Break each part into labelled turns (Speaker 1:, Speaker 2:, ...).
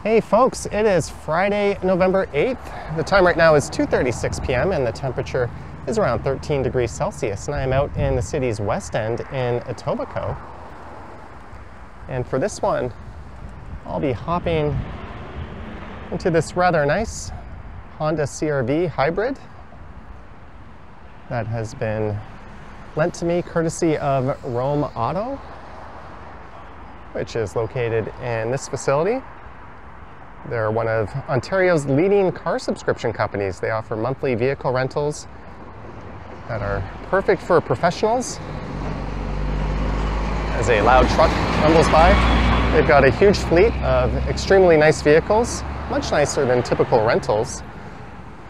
Speaker 1: Hey folks, it is Friday, November 8th. The time right now is 2:36 p.m. and the temperature is around 13 degrees Celsius. And I am out in the city's west end in Etobicoke. And for this one, I'll be hopping into this rather nice Honda CR-V hybrid that has been lent to me courtesy of Rome Auto, which is located in this facility. They're one of Ontario's leading car subscription companies. They offer monthly vehicle rentals that are perfect for professionals. As a loud truck rumbles by, they've got a huge fleet of extremely nice vehicles, much nicer than typical rentals.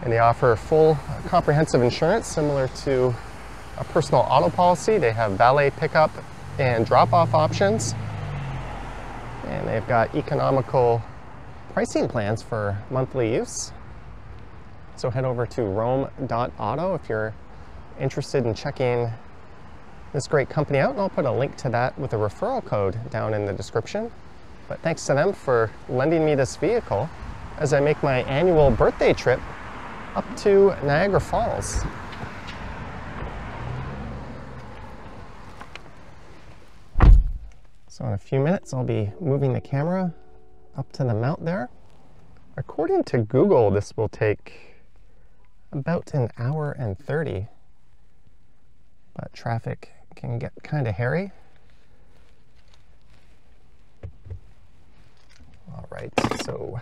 Speaker 1: And they offer full comprehensive insurance similar to a personal auto policy. They have valet pickup and drop-off options. And they've got economical pricing plans for monthly use. So head over to rome.auto if you're interested in checking this great company out, and I'll put a link to that with a referral code down in the description. But thanks to them for lending me this vehicle as I make my annual birthday trip up to Niagara Falls. So in a few minutes I'll be moving the camera up to the mount there. According to Google, this will take about an hour and 30, but traffic can get kind of hairy. All right, so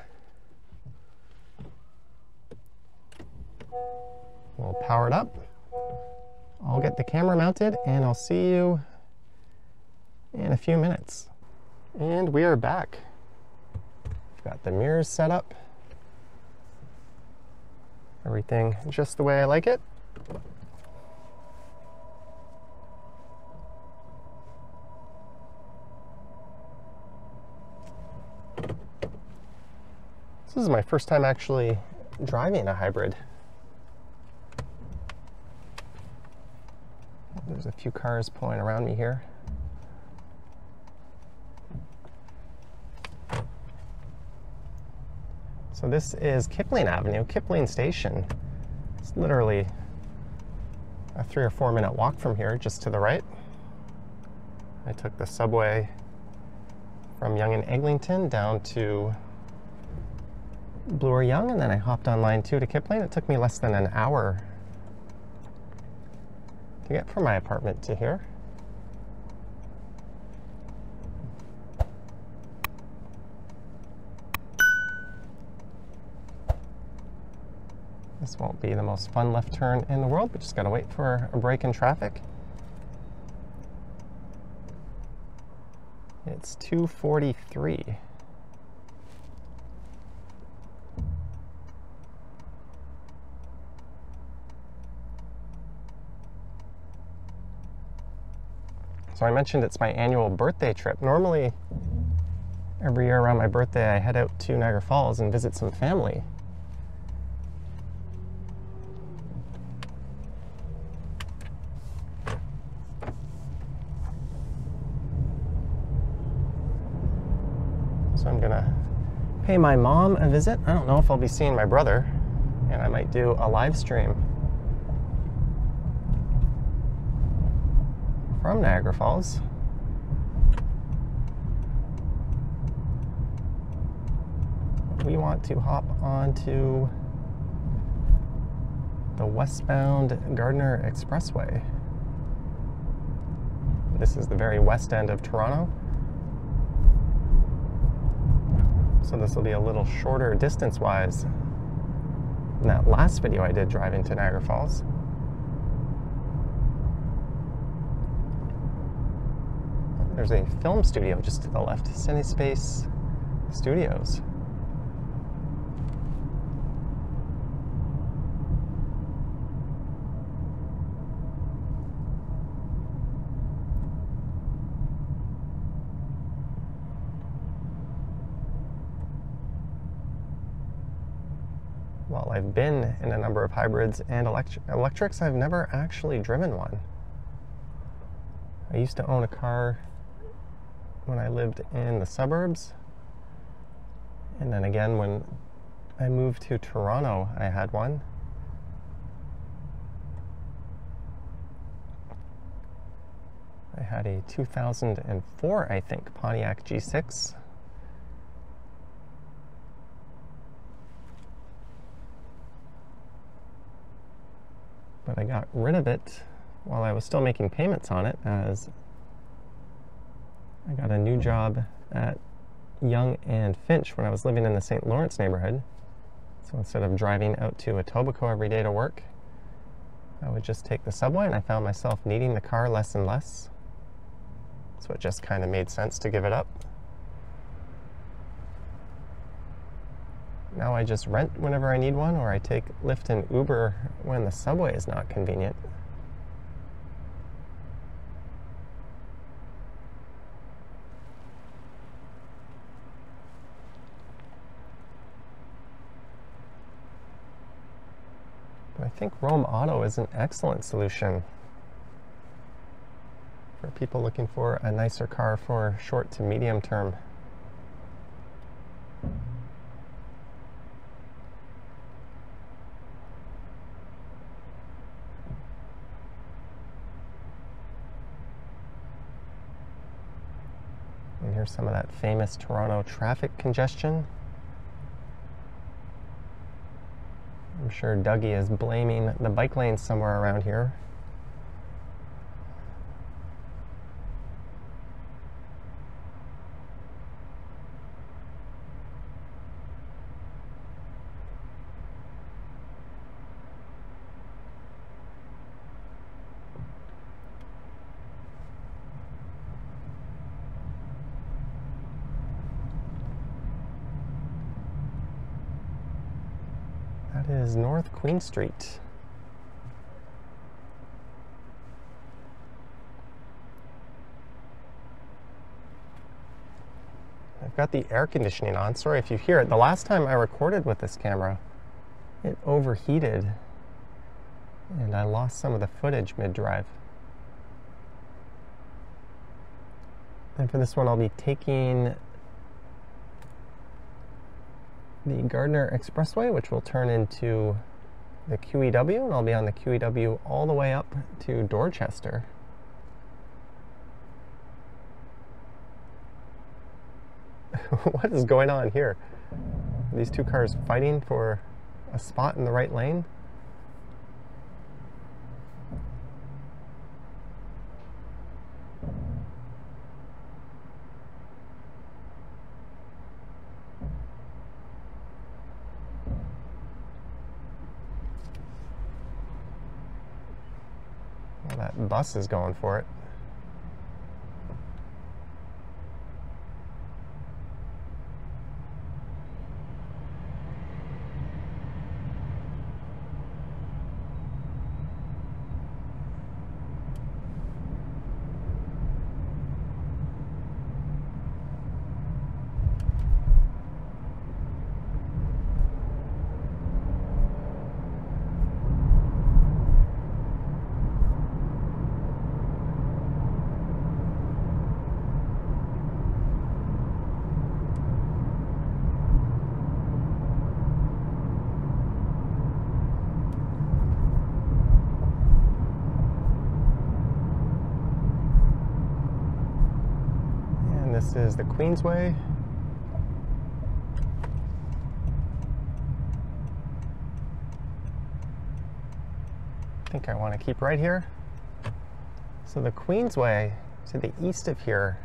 Speaker 1: we'll power it up. I'll get the camera mounted and I'll see you in a few minutes. And we are back. Got the mirrors set up. Everything just the way I like it. This is my first time actually driving a hybrid. There's a few cars pulling around me here. So this is Kipling Avenue, Kipling Station. It's literally a 3 or 4 minute walk from here, just to the right. I took the subway from Yonge and Eglinton down to Bloor Yonge, and then I hopped on line 2 to Kipling. It took me less than an hour to get from my apartment to here. This won't be the most fun left turn in the world, but just gotta wait for a break in traffic. It's 2:43. So I mentioned it's my annual birthday trip. Normally, every year around my birthday, I head out to Niagara Falls and visit some family. So I'm gonna pay my mom a visit. I don't know if I'll be seeing my brother, and I might do a live stream from Niagara Falls. We want to hop onto the westbound Gardiner Expressway. This is the very west end of Toronto. So this will be a little shorter distance-wise than that last video I did driving to Niagara Falls. There's a film studio just to the left, CineSpace Studios. While I've been in a number of hybrids and electrics, I've never actually driven one. I used to own a car when I lived in the suburbs, And then again, when I moved to Toronto, I had one. I had a 2004, I think, Pontiac G6. But I got rid of it while I was still making payments on it, as I got a new job at Yonge and Finch when I was living in the St. Lawrence neighborhood. So instead of driving out to Etobicoke every day to work, I would just take the subway, and I found myself needing the car less and less. So it just kind of made sense to give it up. Now I just rent whenever I need one, or I take Lyft and Uber when the subway is not convenient. But I think Roam Auto is an excellent solution for people looking for a nicer car for short to medium term. And here's some of that famous Toronto traffic congestion. I'm sure Dougie is blaming the bike lanes somewhere around here. That is North Queen Street. I've got the air conditioning on. Sorry if you hear it. The last time I recorded with this camera, it overheated and I lost some of the footage mid-drive. And for this one, I'll be taking the Gardiner Expressway, which will turn into the QEW, and I'll be on the QEW all the way up to Dorchester. What is going on here? Are these two cars fighting for a spot in the right lane? Well, that bus is going for it. This is the Queensway. I think I want to keep right here. So the Queensway to the east of here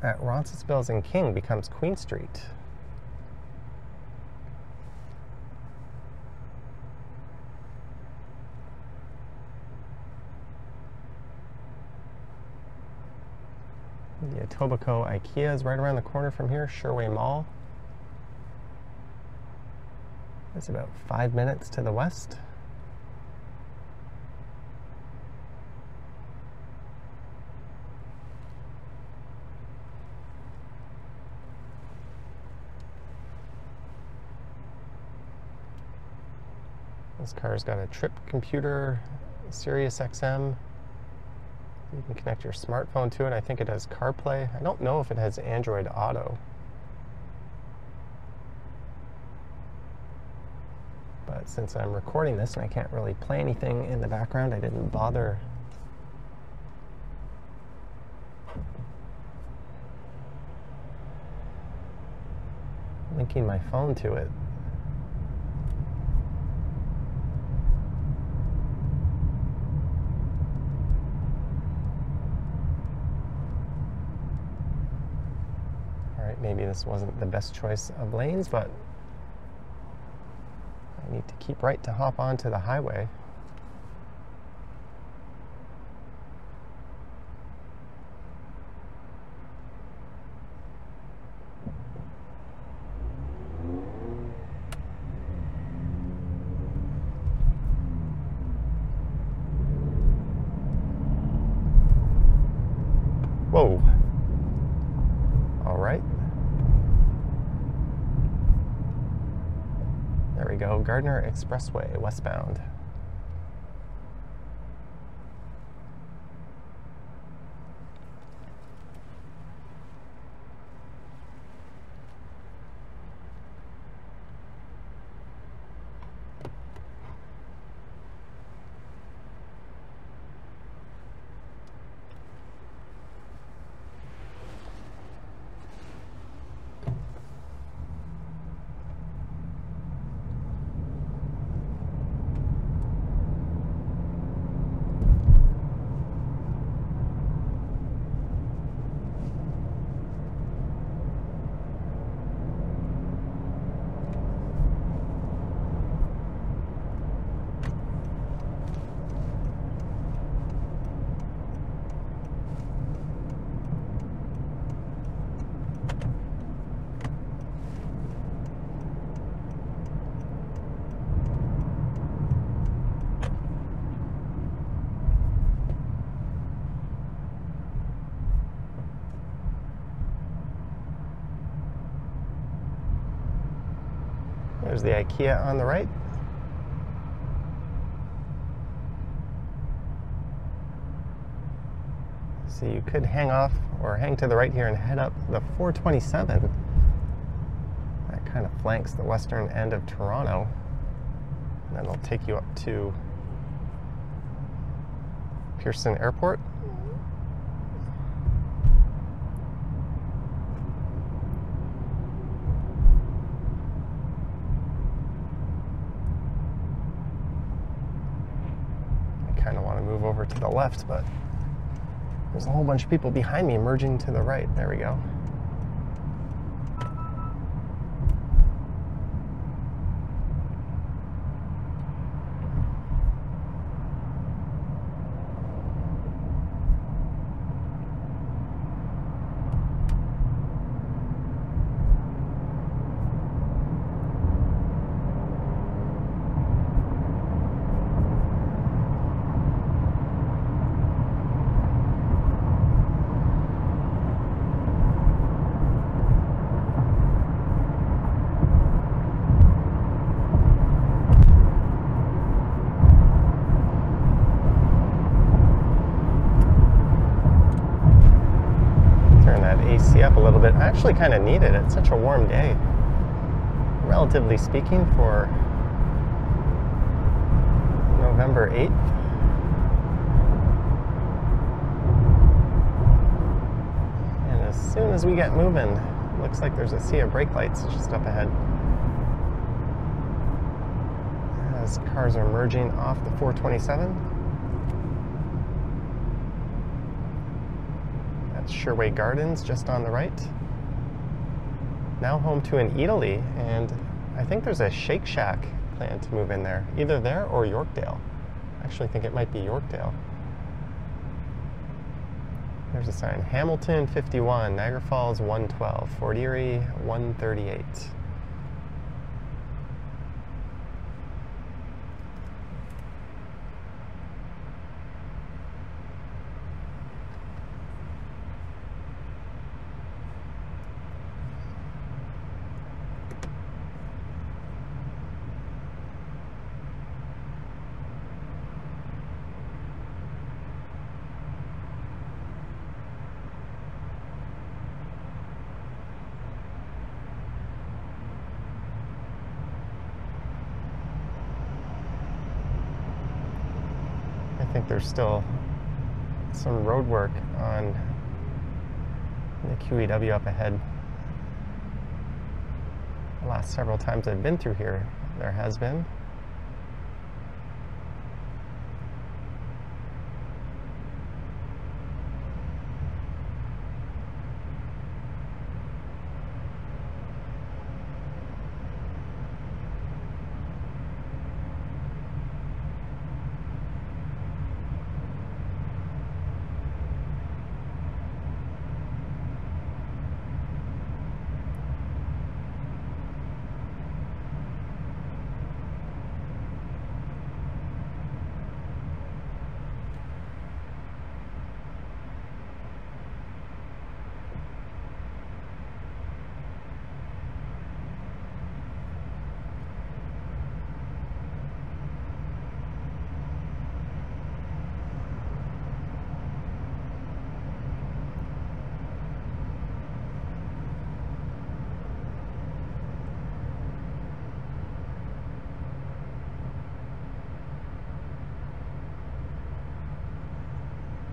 Speaker 1: at Roncesvalles and King becomes Queen Street. The Etobicoke IKEA is right around the corner from here, Sherway Mall. It's about 5 minutes to the west. This car's got a trip computer, Sirius XM. You can connect your smartphone to it. I think it has CarPlay. I don't know if it has Android Auto. since I'm recording this and I can't really play anything in the background, I didn't bother linking my phone to it. Alright, maybe this wasn't the best choice of lanes, but I need to keep right to hop onto the highway. Whoa. All right. There we go, Gardiner Expressway, westbound. There's the IKEA on the right. So you could hang off or hang to the right here and head up the 427. That kind of flanks the western end of Toronto. And then it'll take you up to Pearson Airport. Kind of want to move over to the left, but there's a whole bunch of people behind me merging to the right. There we go. Up a little bit. I actually kind of need it. It's such a warm day, relatively speaking, for November 8th. And as soon as we get moving, looks like there's a sea of brake lights just up ahead as cars are merging off the 427. Sherway Gardens just on the right. Now home to an Eataly, and I think there's a Shake Shack planned to move in there, either there or Yorkdale. I actually think it might be Yorkdale. There's a sign, Hamilton 51, Niagara Falls 112, Fort Erie 138. like there's still some road work on the QEW up ahead. The last several times I've been through here, there has been.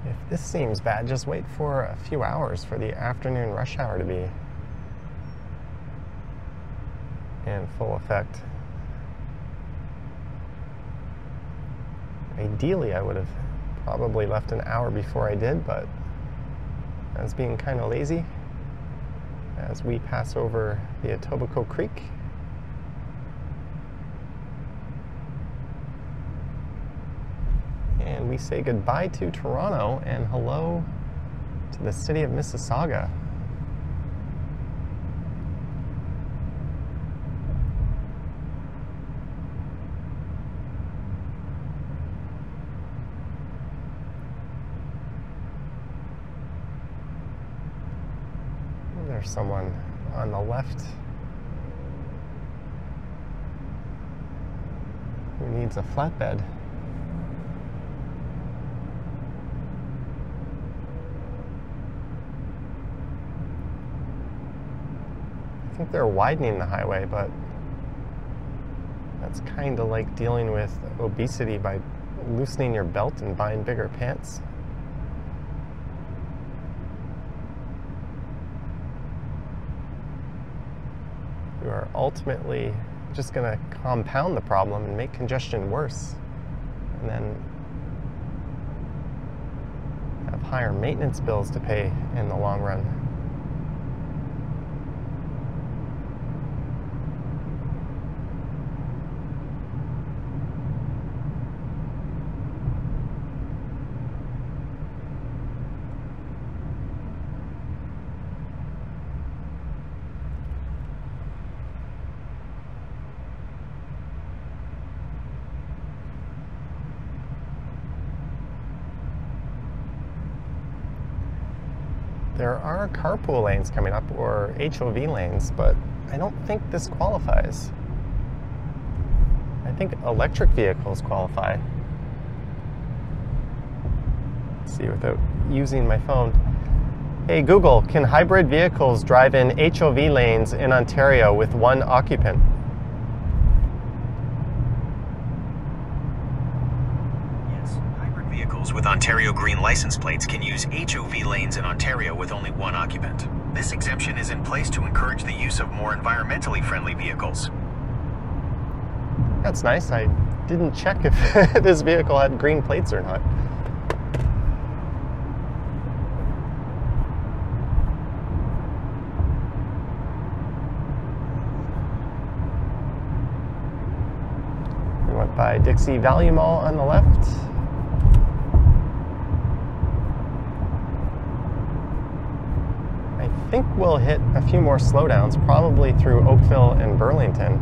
Speaker 1: If this seems bad, just wait for a few hours for the afternoon rush hour to be in full effect. Ideally, I would have probably left an hour before I did, but I was being kind of lazy as we pass over the Etobicoke Creek. And we say goodbye to Toronto and hello to the city of Mississauga. There's someone on the left who needs a flatbed. I think they're widening the highway, but that's kind of like dealing with obesity by loosening your belt and buying bigger pants. You are ultimately just going to compound the problem and make congestion worse, and then have higher maintenance bills to pay in the long run. There are carpool lanes coming up, or HOV lanes, but I don't think this qualifies. I think electric vehicles qualify. Let's see, without using my phone. Hey Google, can hybrid vehicles drive in HOV lanes in Ontario with one occupant?
Speaker 2: With Ontario green license plates can use HOV lanes in Ontario with only one occupant. This exemption is in place to encourage the use of more environmentally friendly vehicles.
Speaker 1: That's nice. I didn't check if this vehicle had green plates or not. We went by Dixie Value Mall on the left. I think we'll hit a few more slowdowns, probably through Oakville and Burlington.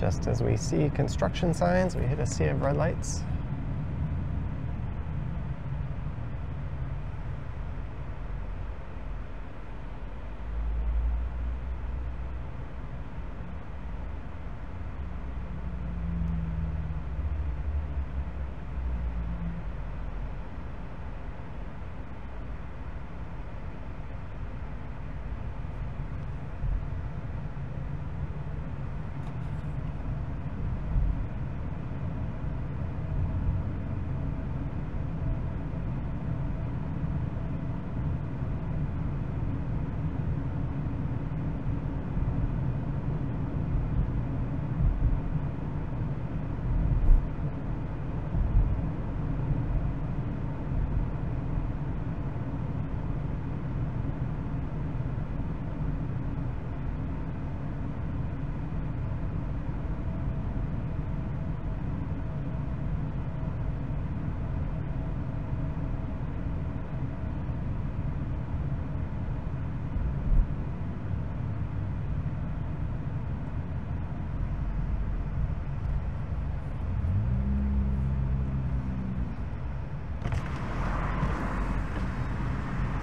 Speaker 1: Just as we see construction signs, we hit a sea of red lights.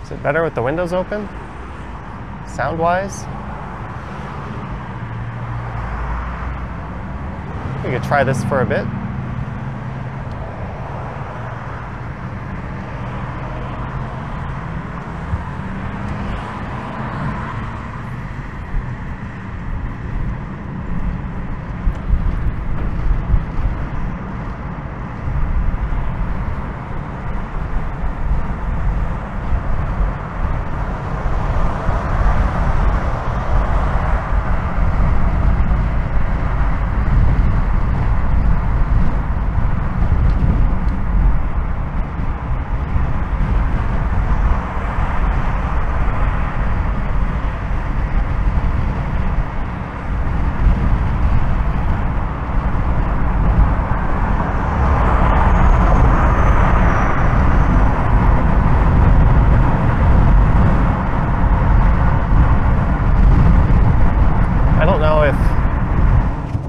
Speaker 1: Is it better with the windows open, sound-wise? We could try this for a bit.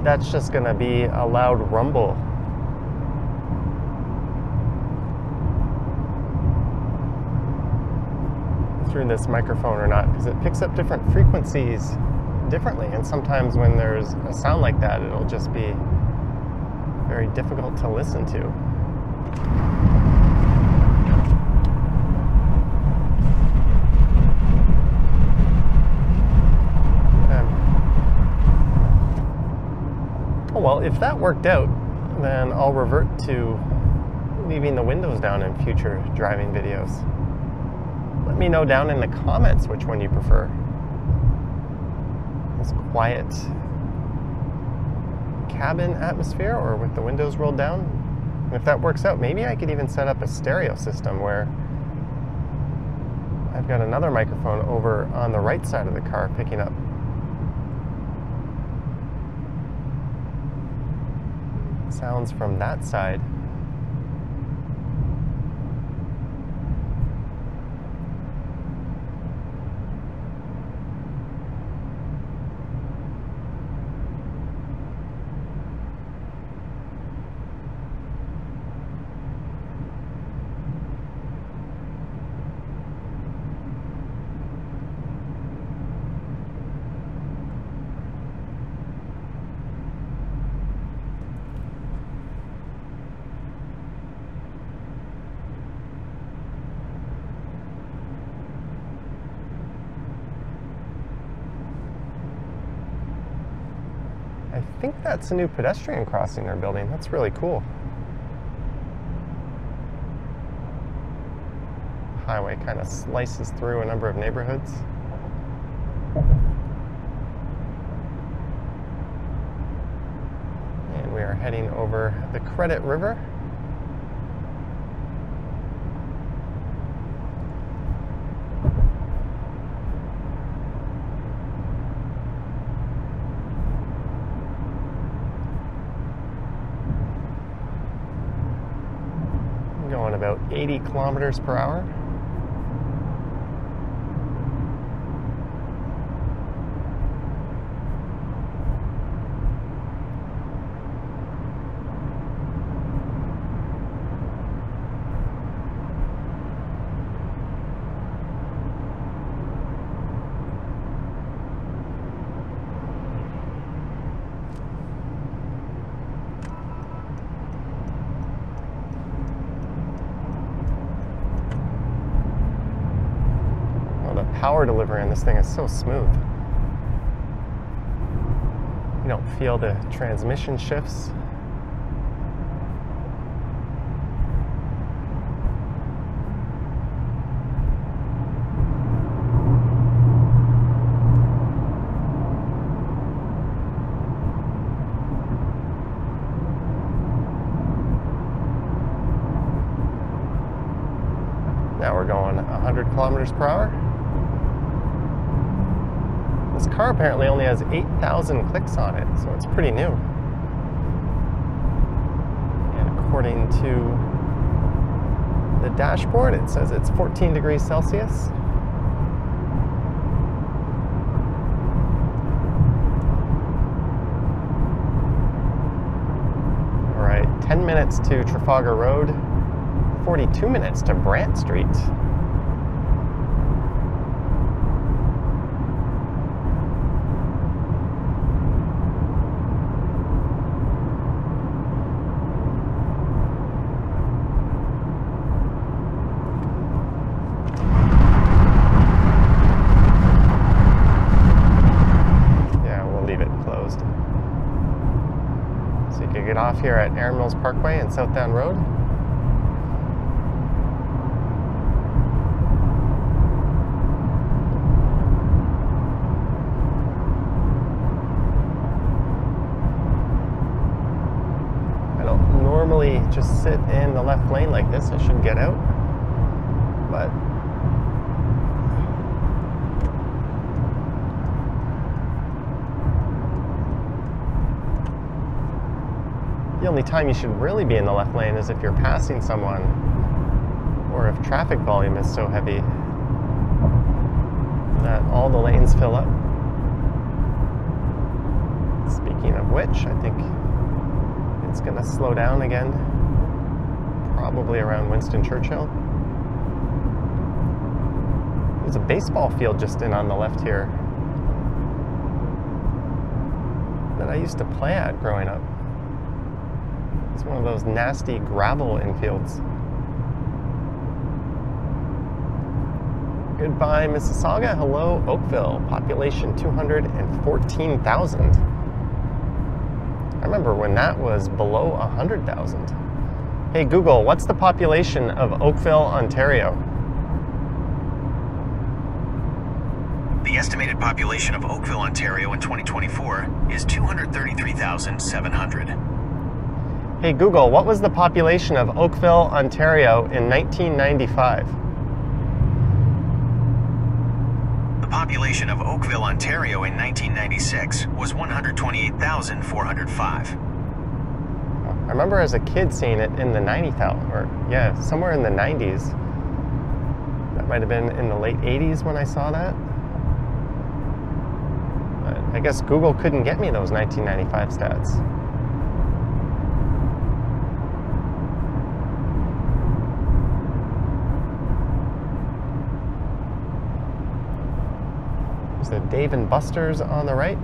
Speaker 1: That's just gonna be a loud rumble. Through this microphone or not, because it picks up different frequencies differently, and sometimes when there's a sound like that, it'll just be very difficult to listen to. Well, if that worked out, then I'll revert to leaving the windows down in future driving videos. Let me know down in the comments which one you prefer. This quiet cabin atmosphere or with the windows rolled down. And if that works out, maybe I could even set up a stereo system where I've got another microphone over on the right side of the car picking up sounds from that side. I think that's a new pedestrian crossing they're building. That's really cool. Highway kind of slices through a number of neighborhoods. And we are heading over the Credit River. Going about 80 kilometers per hour. power delivery on this thing is so smooth. You don't feel the transmission shifts. Now we're going 100 kilometers per hour. This car apparently only has 8,000 clicks on it, so it's pretty new. And according to the dashboard, it says it's 14 degrees Celsius. All right, 10 minutes to Trafalgar Road. 42 minutes to Brant Street. Yeah, we'll leave it closed. So you can get off here at Erin Mills Parkway and Southdown Road. Normally just sit in the left lane like this. I should get out, but the only time you should really be in the left lane is if you're passing someone or if traffic volume is so heavy that all the lanes fill up. Speaking of which, I think it's going to slow down again, probably around Winston Churchill. There's a baseball field just in on the left here that I used to play at growing up. It's one of those nasty gravel infields. Goodbye, Mississauga. Hello, Oakville. Population 214,000. I remember when that was below 100,000. Hey Google, what's the population of Oakville, Ontario?
Speaker 2: The estimated population of Oakville, Ontario in 2024 is 233,700.
Speaker 1: Hey Google, what was the population of Oakville, Ontario in 1995?
Speaker 2: The population of Oakville, Ontario in 1996 was 128,405.
Speaker 1: I remember as a kid seeing it in the 90,000, or yeah, somewhere in the 90s. That might have been in the late 80s when I saw that. But I guess Google couldn't get me those 1995 stats. There's the Dave & Buster's on the right.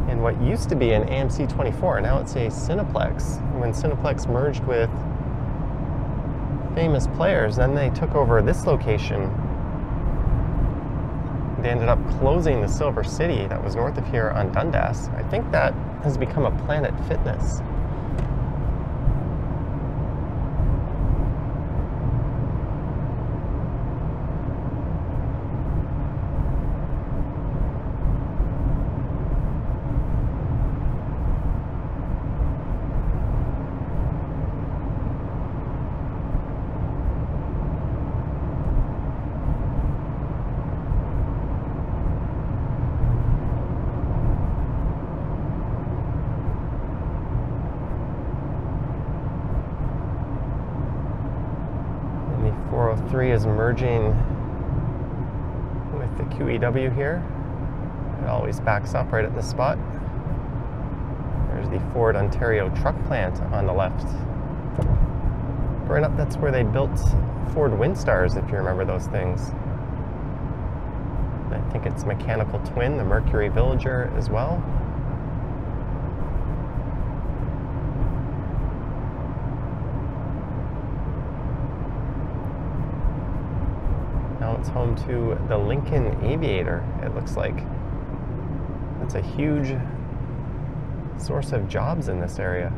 Speaker 1: And what used to be an AMC 24, now it's a Cineplex. When Cineplex merged with Famous Players, then they took over this location. They ended up closing the Silver City that was north of here on Dundas. I think that has become a Planet Fitness. The 403 is merging with the QEW here. It always backs up right at this spot. There's the Ford Ontario truck plant on the left. Right up, that's where they built Ford Windstars, if you remember those things. I think it's mechanical twin, the Mercury Villager as well. It's home to the Lincoln Aviator, it looks like. That's a huge source of jobs in this area.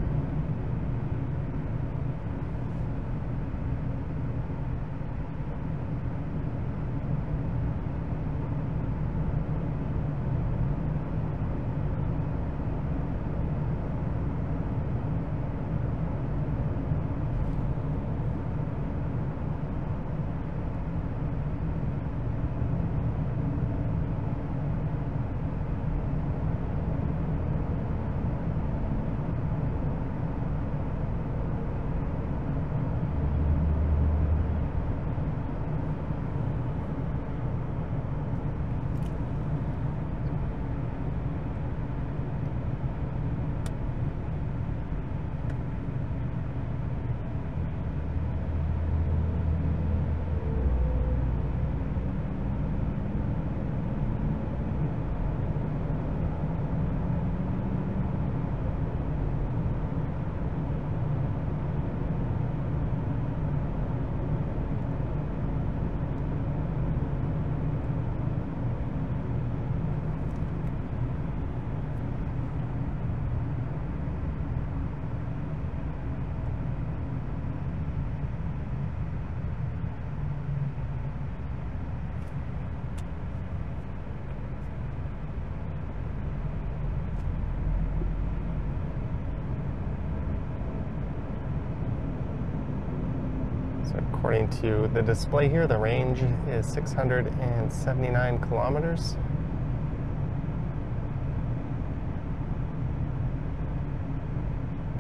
Speaker 1: According to the display here, the range is 679 kilometers.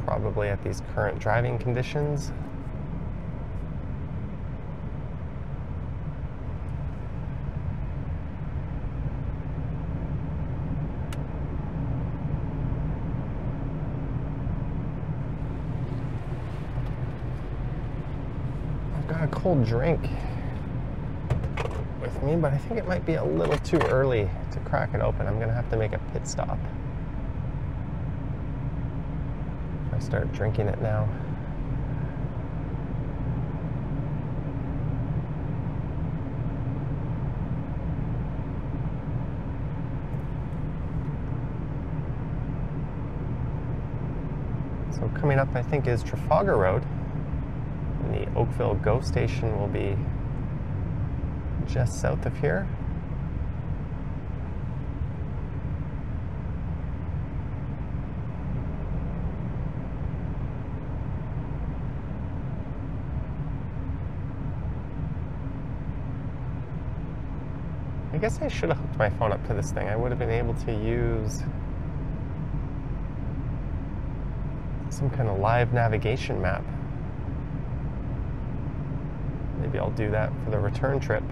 Speaker 1: Probably at these current driving conditions. A cold drink with me, but I think it might be a little too early to crack it open. I'm gonna have to make a pit stop if I start drinking it now. So coming up, I think, is Trafalgar Road. The Oakville GO station will be just south of here. I guess I should have hooked my phone up to this thing. I would have been able to use some kind of live navigation map. Maybe I'll do that for the return trip.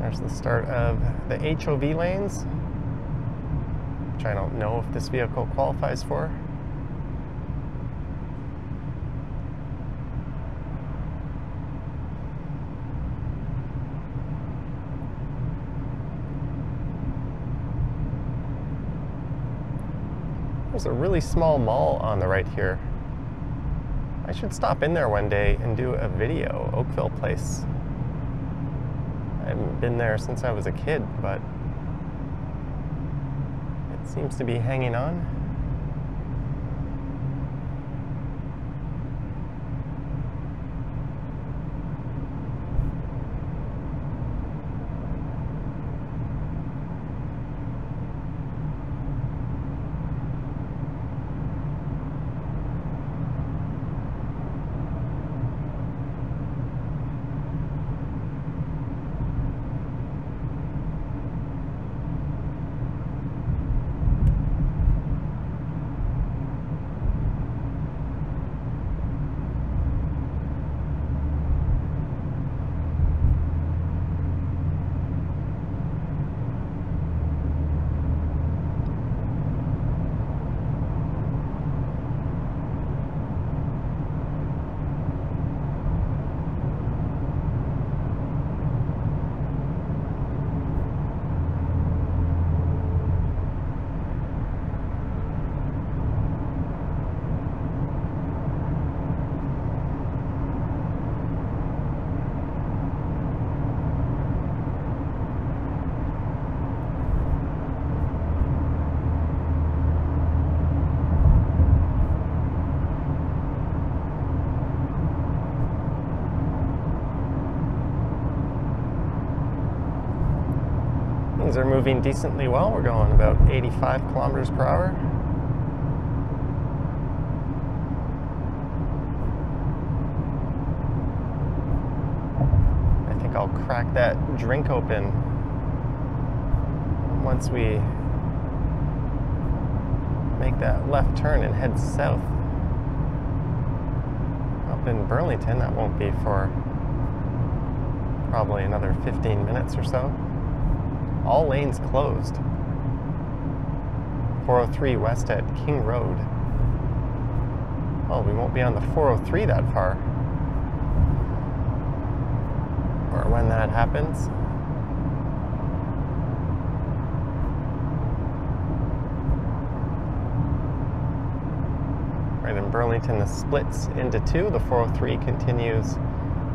Speaker 1: There's the start of the HOV lanes, which I don't know if this vehicle qualifies for. There's a really small mall on the right here. I should stop in there one day and do a video. Oakville Place. I haven't been there since I was a kid, but it seems to be hanging on. Things are moving decently well. We're going about 85 kilometers per hour. I think I'll crack that drink open once we make that left turn and head south. Up in Burlington, that won't be for probably another 15 minutes or so. All lanes closed. 403 west at King Road. Oh, we won't be on the 403 that far. Or when that happens. Right in Burlington, this splits into two. The 403 continues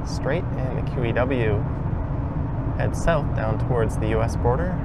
Speaker 1: straight, and the QEW heads south down towards the US border.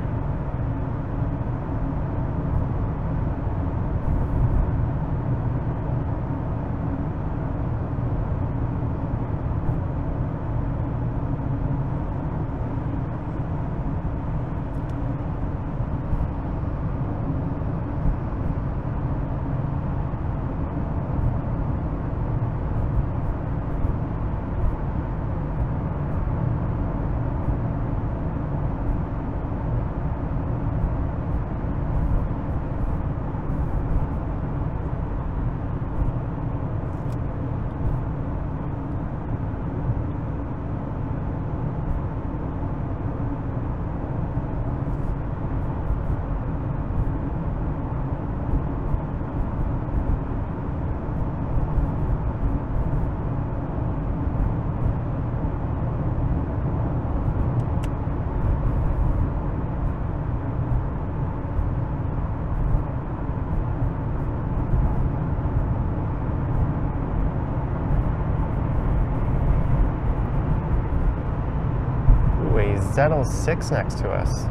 Speaker 1: Z06 next to us.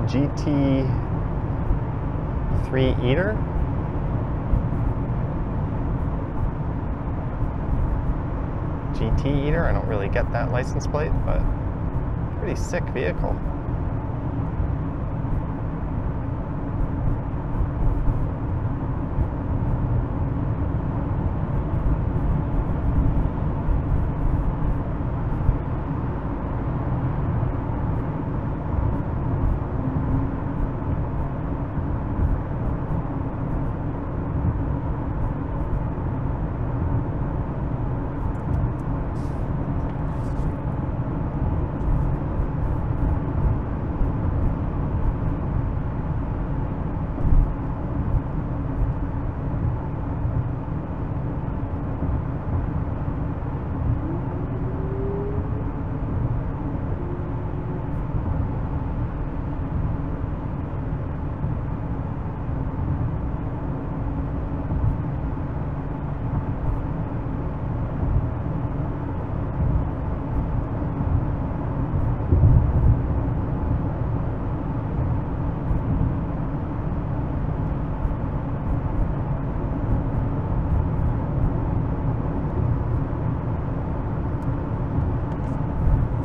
Speaker 1: GT3 Eater. GT Eater, I don't really get that license plate, but pretty sick vehicle.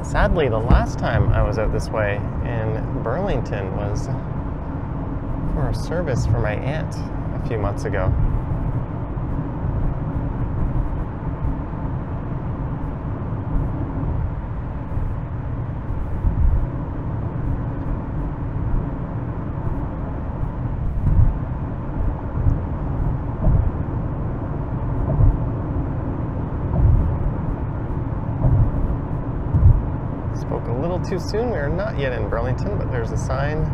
Speaker 1: Sadly, the last time I was out this way in Burlington was for a service for my aunt a few months ago. Too soon. We are not yet in Burlington, but there's a sign.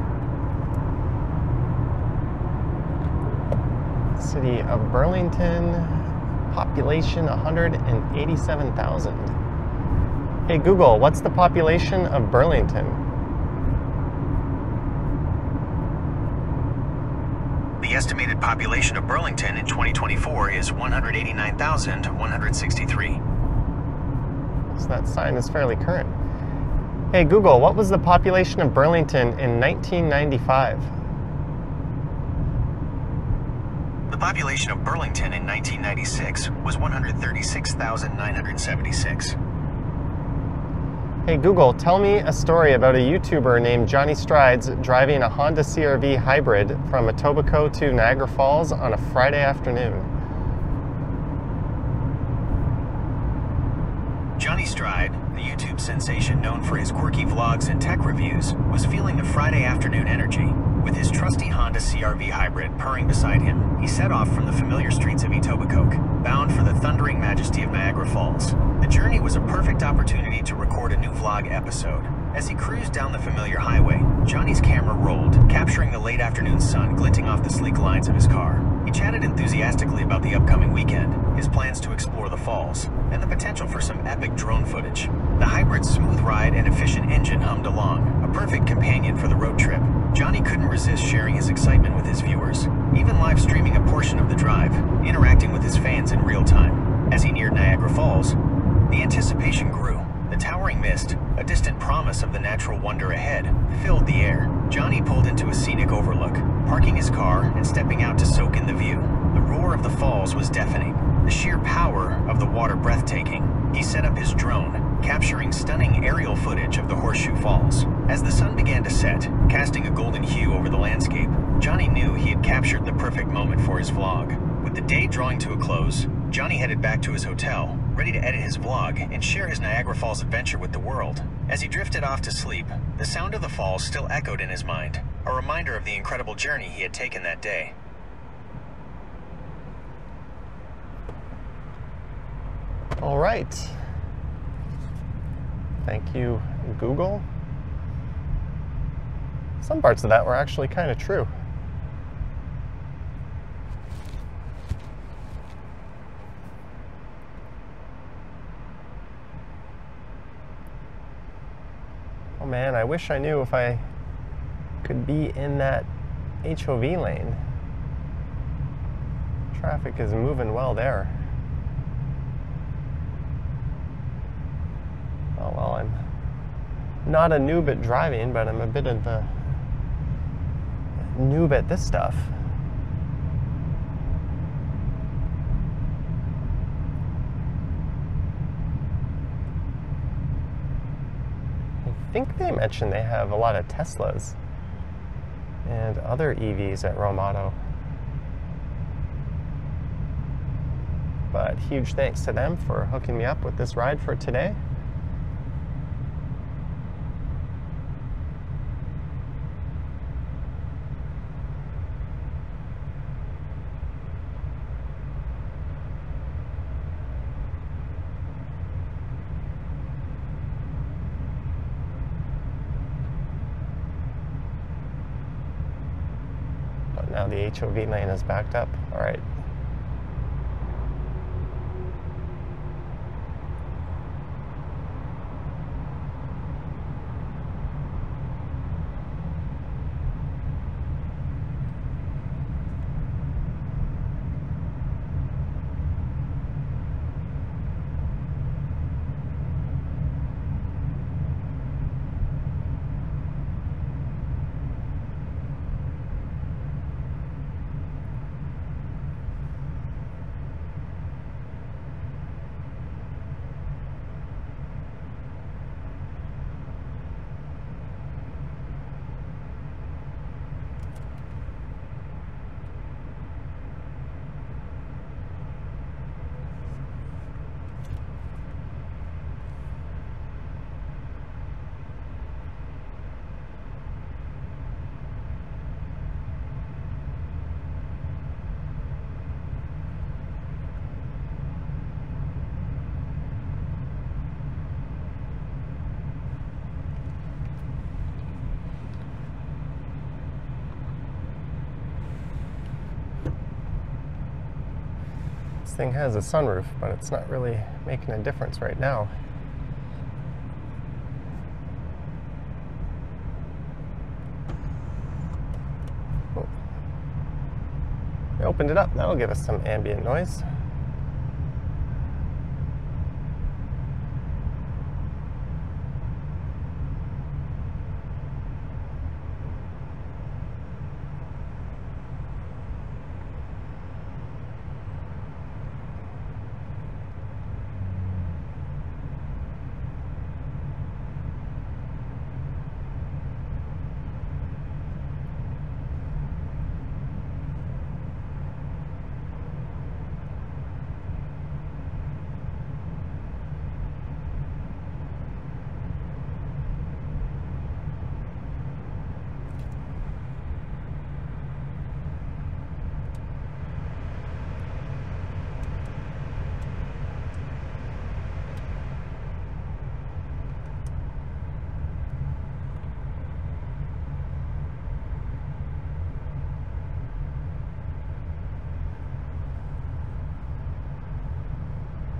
Speaker 1: City of Burlington, population 187,000. Hey Google, what's the population of Burlington?
Speaker 2: The estimated population of Burlington in 2024 is 189,163.
Speaker 1: So that sign is fairly current. Hey Google, what was the population of Burlington in 1995?
Speaker 2: The population of Burlington in 1996 was 136,976.
Speaker 1: Hey Google, tell me a story about a YouTuber named Johnny Strides driving a Honda CR-V hybrid from Etobicoke to Niagara Falls on a Friday afternoon.
Speaker 2: Johnny Stride, the YouTube sensation known for his quirky vlogs and tech reviews, was feeling the Friday afternoon energy. With his trusty Honda CR-V hybrid purring beside him, he set off from the familiar streets of Etobicoke, bound for the thundering majesty of Niagara Falls. The journey was a perfect opportunity to record a new vlog episode. As he cruised down the familiar highway, Johnny's camera rolled, capturing the late afternoon sun glinting off the sleek lines of his car. He chatted enthusiastically about the upcoming weekend, his plans to explore the falls, and the potential for some epic drone footage. The hybrid's smooth ride and efficient engine hummed along, a perfect companion for the road trip. Johnny couldn't resist sharing his excitement with his viewers, even live streaming a portion of the drive, interacting with his fans in real time. As he neared Niagara Falls, the anticipation grew. The towering mist, a distant promise of the natural wonder ahead, filled the air. Johnny pulled into a scenic overlook, parking his car and stepping out to soak in the view. The roar of the falls was deafening, the sheer power of the water breathtaking. He set up his drone, capturing stunning aerial footage of the Horseshoe Falls. As the sun began to set, casting a golden hue over the landscape, Johnny knew he had captured the perfect moment for his vlog. With the day drawing to a close, Johnny headed back to his hotel, ready to edit his vlog and share his Niagara Falls adventure with the world. As he drifted off to sleep, the sound of the falls still echoed in his mind, a reminder of the incredible journey he had taken that day.
Speaker 1: All right. Thank you, Google. Some parts of that were actually kind of true. Oh man, I wish I knew if I could be in that HOV lane. Traffic is moving well there. Oh well, I'm not a noob at driving, but I'm a bit of a noob at this stuff. I think they mentioned they have a lot of Teslas and other EVs at Rome Auto. But huge thanks to them for hooking me up with this ride for today. Now the HOV lane is backed up. All right. This thing has a sunroof, but it's not really making a difference right now. Oh. We opened it up. That'll give us some ambient noise.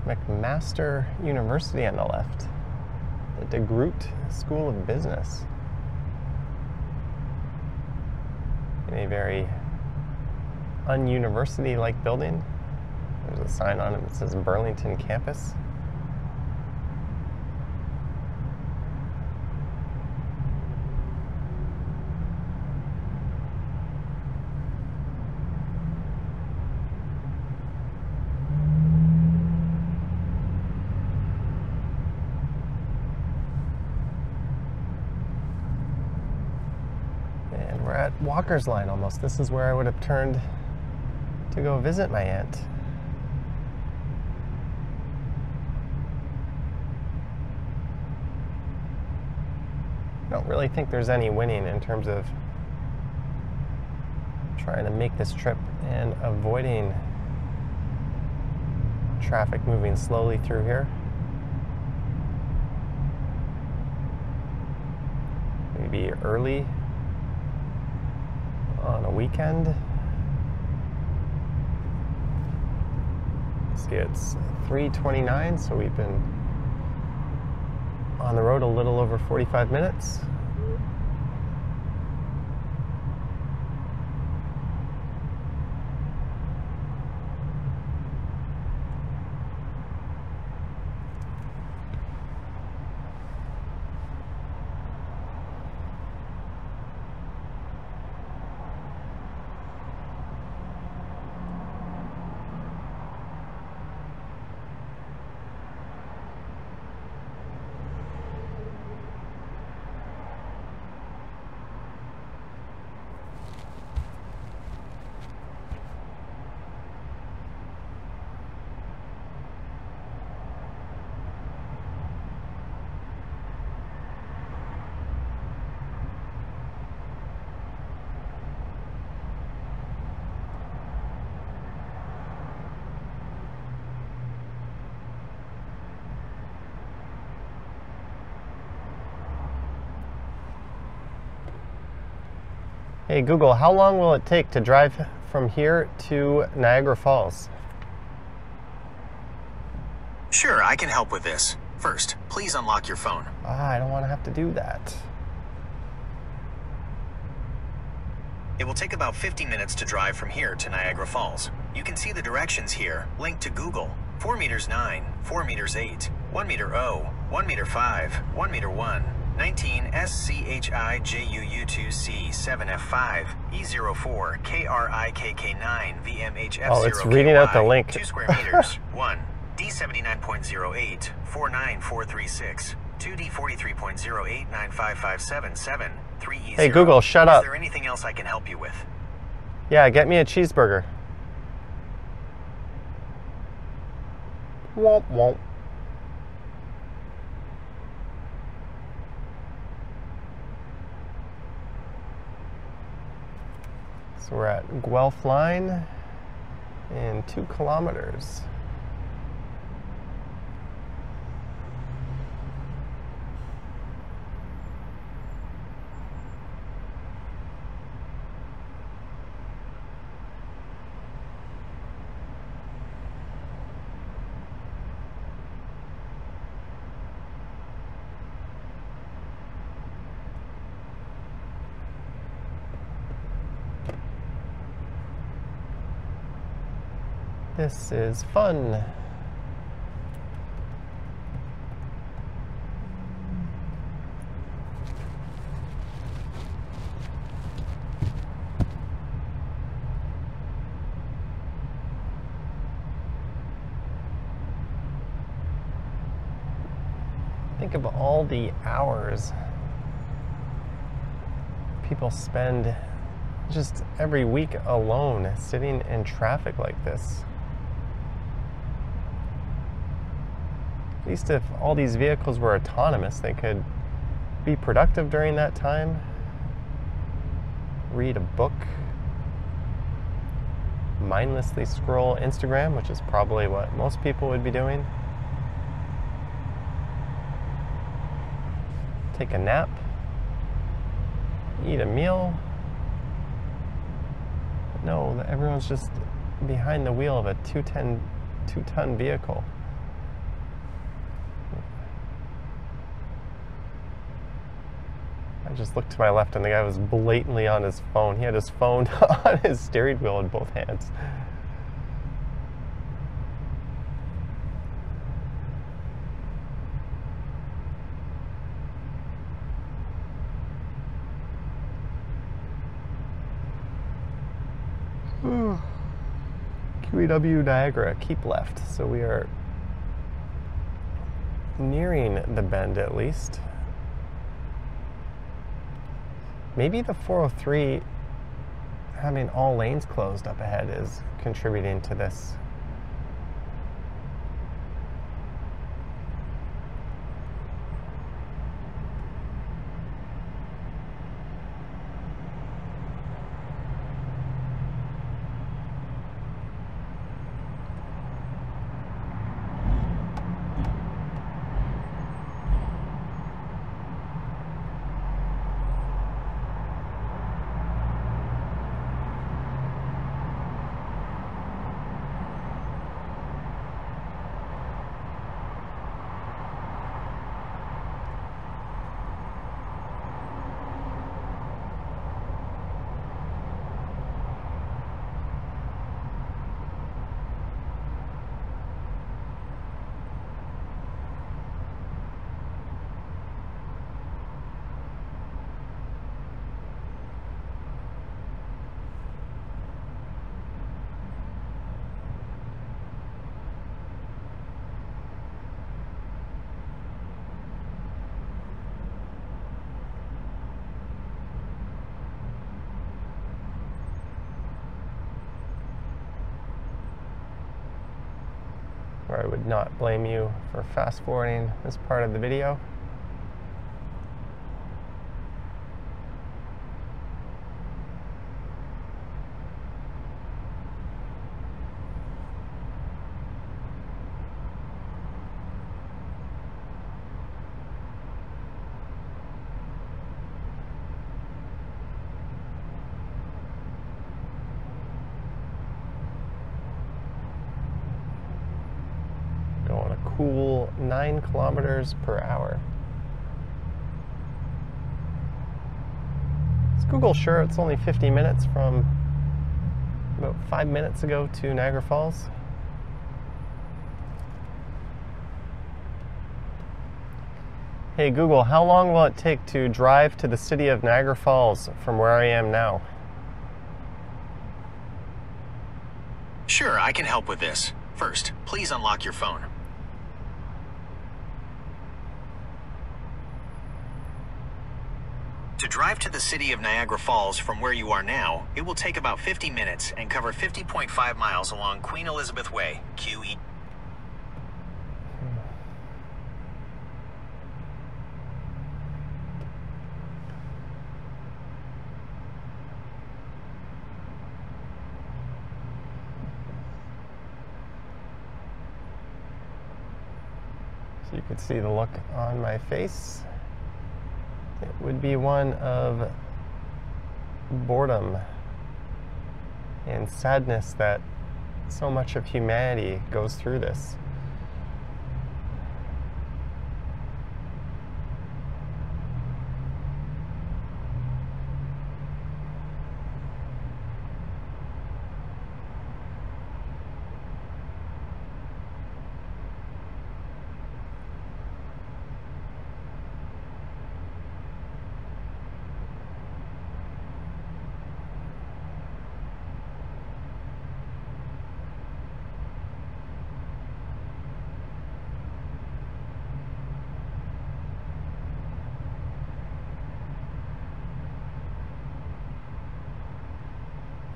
Speaker 1: McMaster University on the left. The DeGroote School of Business. In a very un-university-like building. There's a sign on it that says Burlington Campus. And we're at Walker's Line almost. This is where I would have turned to go visit my aunt. I don't really think there's any winning in terms of trying to make this trip and avoiding traffic moving slowly through here. Maybe early on a weekend. See, it's 3:29, so we've been on the road a little over 45 minutes. Hey Google, how long will it take to drive from here to Niagara Falls?
Speaker 2: Sure, I can help with this. First, please unlock your phone.
Speaker 1: I don't want to have to do that.
Speaker 2: It will take about 50 minutes to drive from here to Niagara Falls. You can see the directions here, linked to Google. 4 meters 9, 4 meters 8, 1 meter 0, 1 meter 5, 1 meter 1, 19 SCHIJUU2C 7F5 E04 KRIKK9 VMHF0.
Speaker 1: Oh, it's reading out the link.
Speaker 2: 2 square meters. 1 D79.08 49436 2D43.089557 3E0.
Speaker 1: Hey Google, shut up.
Speaker 2: Is there anything else I can help you with?
Speaker 1: Yeah, get me a cheeseburger. Womp womp. So we're at Guelph Line in 2 kilometers. This is fun. Think of all the hours people spend just every week alone sitting in traffic like this. At least if all these vehicles were autonomous, they could be productive during that time, read a book, mindlessly scroll Instagram, which is probably what most people would be doing, take a nap, eat a meal. No, everyone's just behind the wheel of a two-ton vehicle. I just looked to my left and the guy was blatantly on his phone. He had his phone on his steering wheel in both hands. QEW Niagara, keep left. So we are nearing the bend at least. Maybe the 403 having all lanes closed up ahead is contributing to this. Or I would not blame you for fast forwarding this part of the video. Going a cool 9 kilometers per hour. Is Google sure it's only 50 minutes from about 5 minutes ago to Niagara Falls? Hey Google, how long will it take to drive to the city of Niagara Falls from where I am now?
Speaker 2: Sure, I can help with this. First, please unlock your phone. To drive to the city of Niagara Falls from where you are now, it will take about 50 minutes and cover 50.5 miles along Queen Elizabeth Way, QE.
Speaker 1: So you could see the look on my face. It would be one of boredom and sadness that so much of humanity goes through this.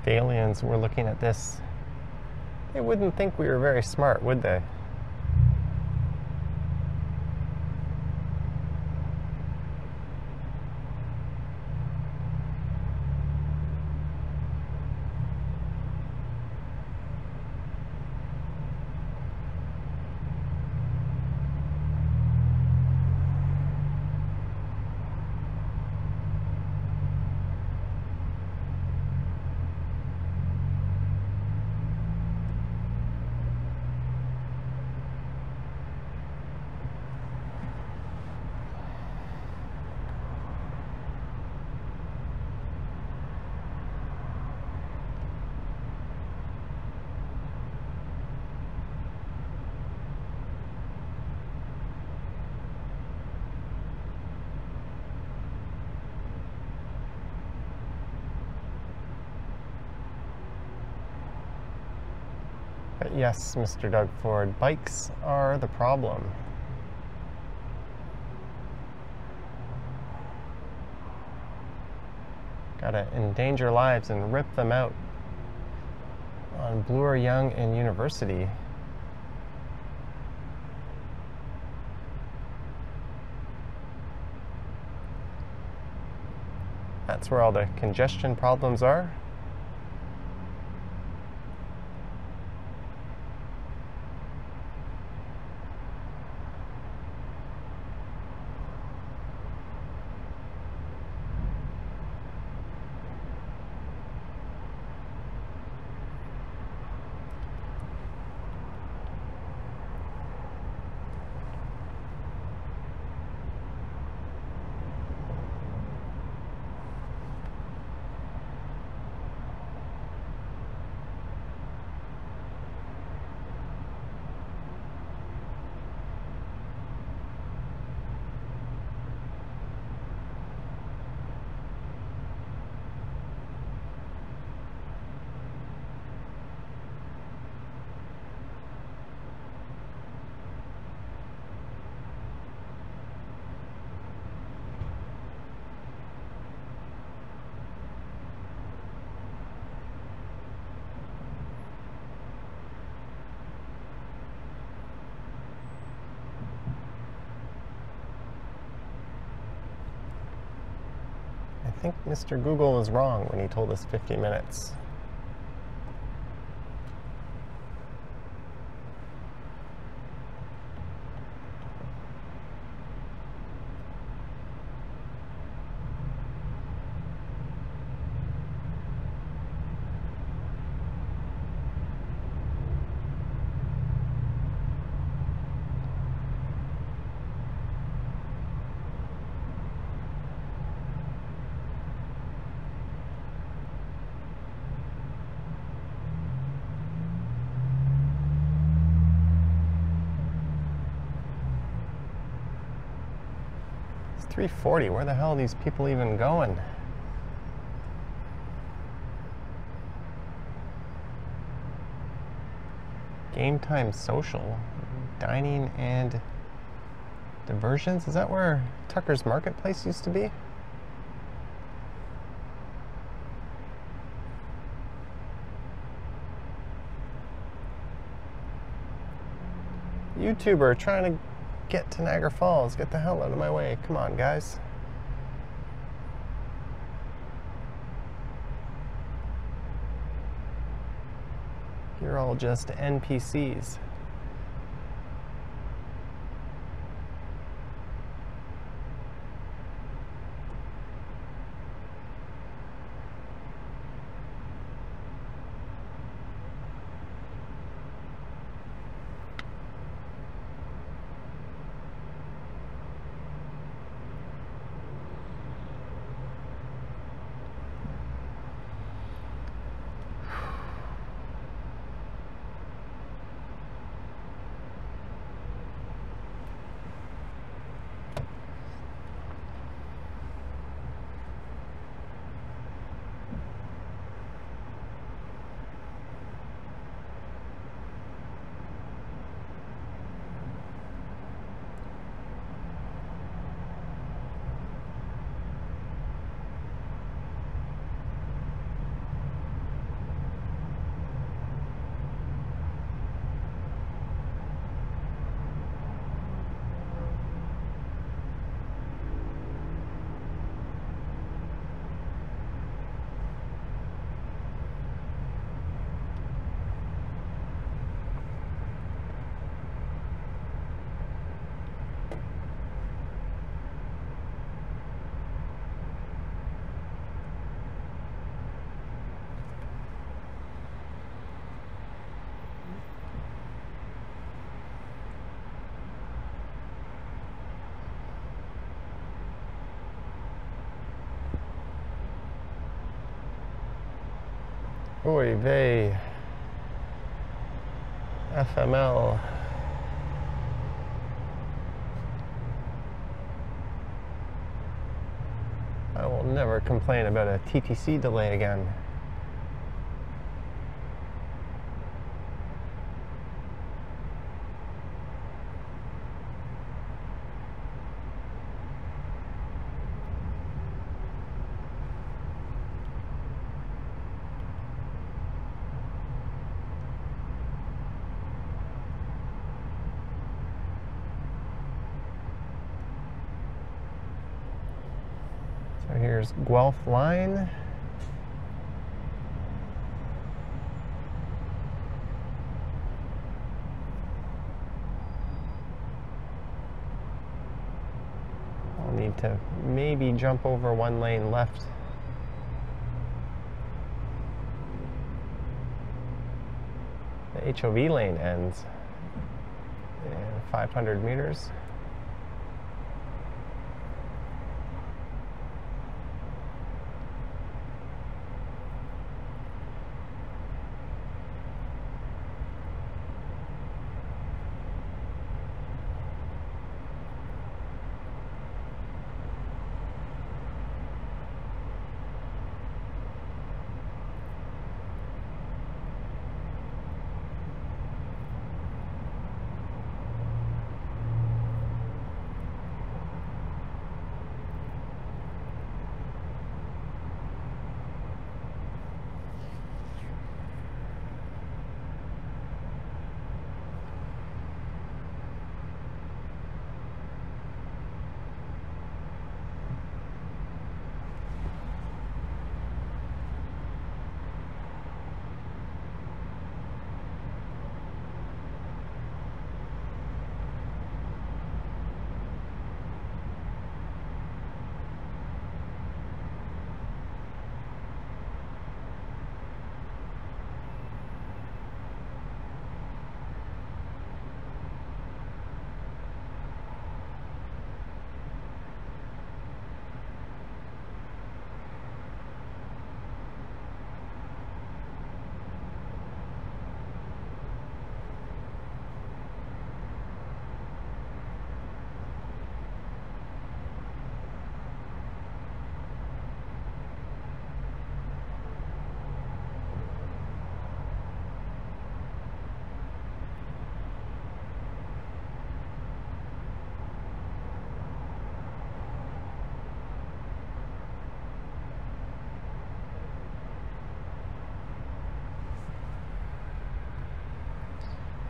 Speaker 1: If aliens were looking at this, they wouldn't think we were very smart, would they? But yes, Mr. Doug Ford, bikes are the problem. Gotta endanger lives and rip them out on Bloor Young and University. That's where all the congestion problems are. I think Mr. Google was wrong when he told us 50 minutes. It's 3:40. Where the hell are these people even going? Game time social, dining and diversions. Is that where Tucker's Marketplace used to be? YouTuber trying to get to Niagara Falls. Get the hell out of my way. Come on, guys. You're all just NPCs. Oy vey. FML. I will never complain about a TTC delay again. here's Guelph Line. I'll need to maybe jump over one lane left. The HOV lane ends in 500 meters.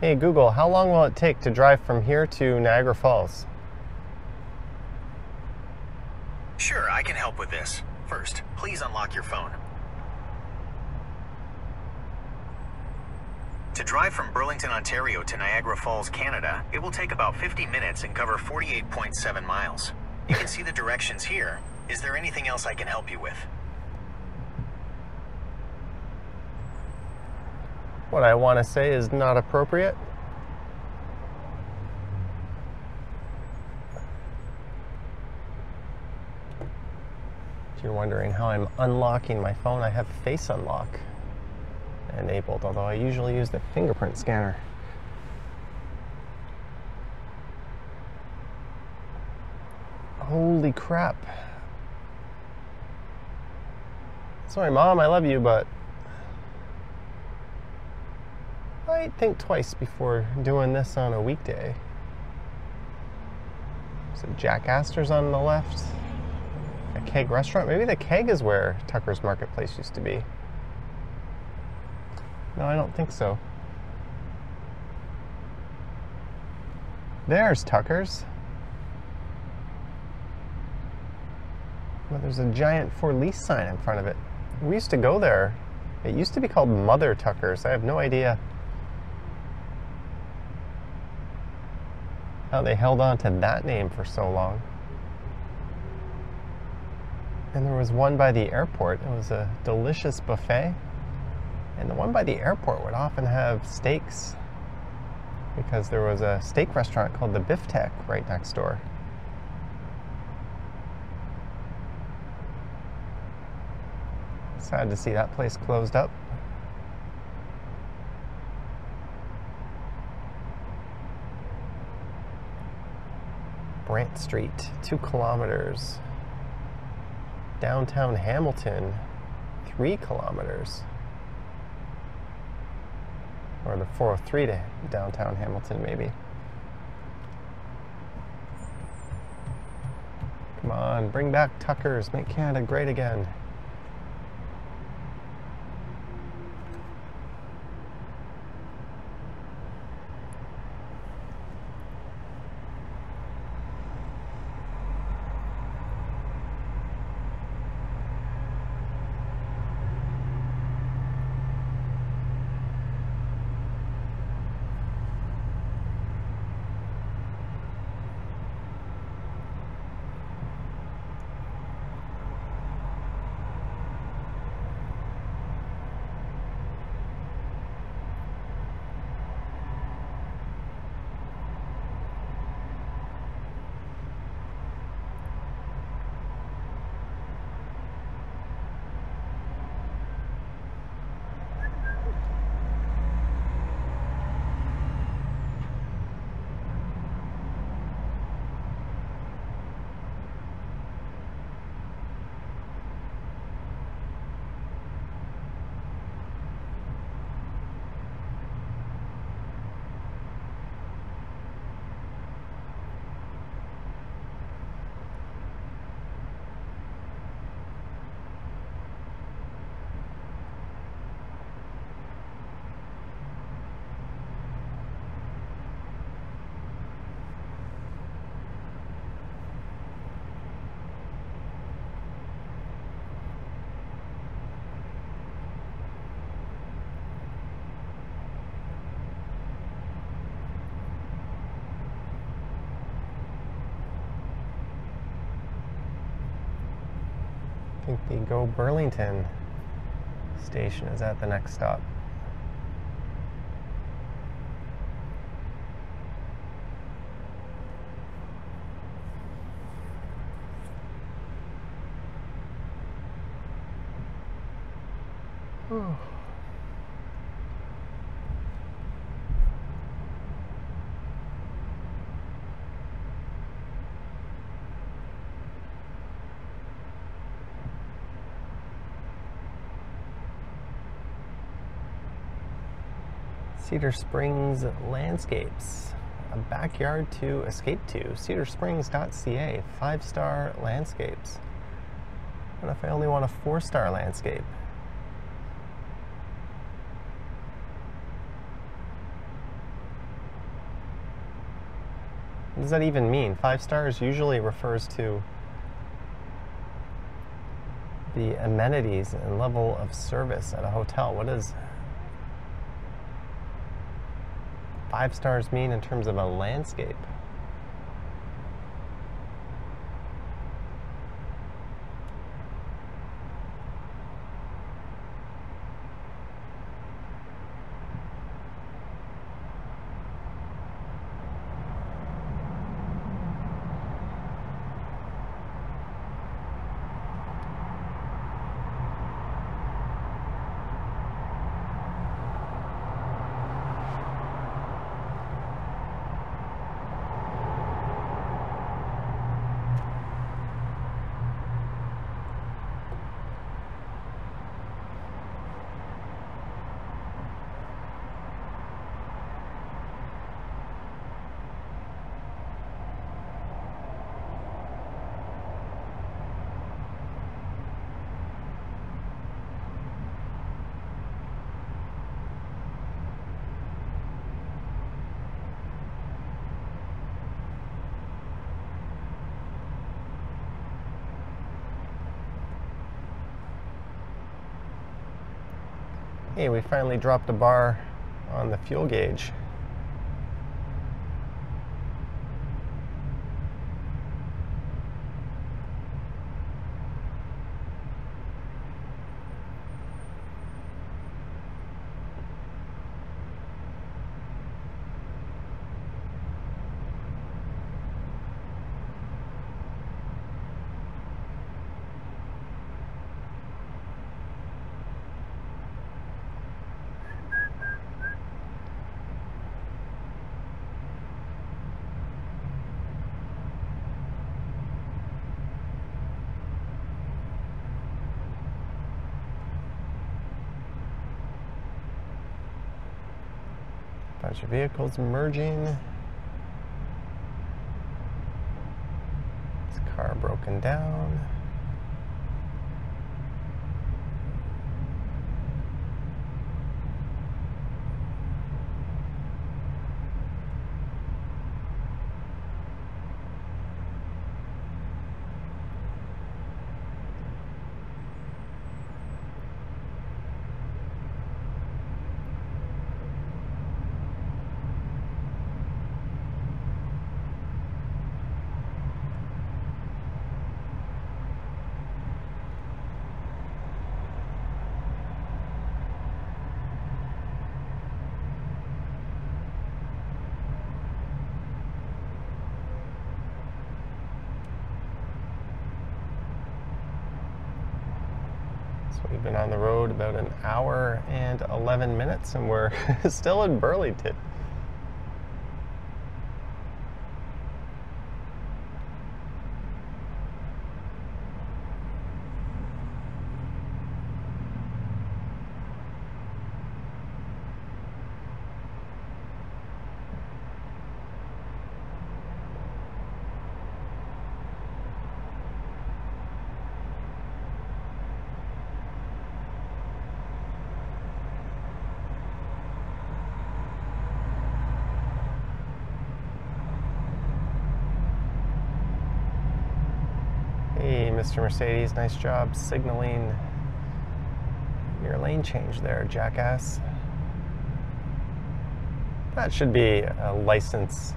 Speaker 1: Hey Google, how long will it take to drive from here to Niagara Falls?
Speaker 2: Sure, I can help with this. First, please unlock your phone. To drive from Burlington, Ontario to Niagara Falls, Canada, it will take about 50 minutes and cover 48.7 miles. You can see the directions here. Is there anything else I can help you with?
Speaker 1: What I want to say is not appropriate. If you're wondering how I'm unlocking my phone, I have Face Unlock enabled, although I usually use the fingerprint scanner. Holy crap. Sorry, Mom, I love you, but I'd think twice before doing this on a weekday. So Jack Astor's on the left. A Keg restaurant. Maybe the Keg is where Tucker's Marketplace used to be. No, I don't think so. There's Tucker's. Well, there's a giant for lease sign in front of it. We used to go there. It used to be called Mother Tucker's. I have no idea how they held on to that name for so long. And there was one by the airport. It was a delicious buffet. And the one by the airport would often have steaks because there was a steak restaurant called the Biff Tech right next door. Sad to see that place closed up. Brant Street, 2 kilometers. Downtown Hamilton, 3 kilometers. Or the 403 to downtown Hamilton, maybe. Come on, bring back Tucker's, make Canada great again. I think the Go Burlington station is at the next stop. Oh. Cedar Springs Landscapes, a backyard to escape to. cedarsprings.ca, 5-star landscapes. What if I only want a 4-star landscape? What does that even mean? 5 stars usually refers to the amenities and level of service at a hotel. What does 5 stars mean in terms of a landscape? Hey, we finally dropped a bar on the fuel gauge. Bunch of vehicles merging. This car broken down. We've been on the road about an hour and 11 minutes and we're still in Burlington. Hey, Mr. Mercedes, nice job signaling your lane change there, jackass. That should be a license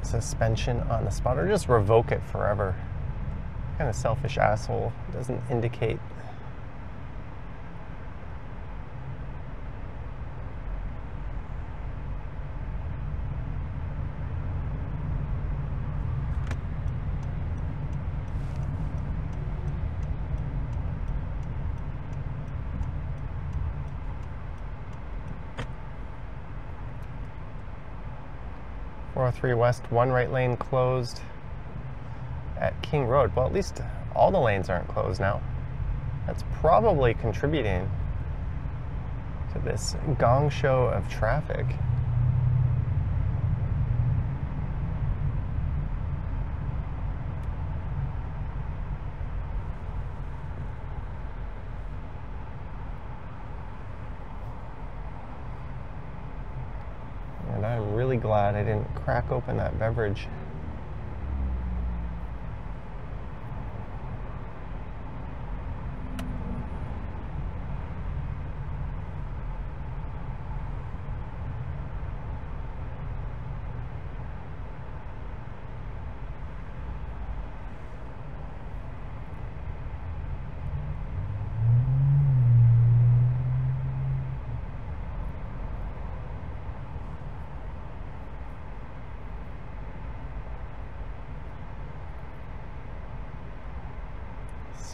Speaker 1: suspension on the spot, or just revoke it forever. kind of selfish asshole. Doesn't indicate. .403 West, one right lane closed at King Road. Well, at least all the lanes aren't closed now. That's probably contributing to this gong show of traffic. And I'm really glad I didn't crack open that beverage.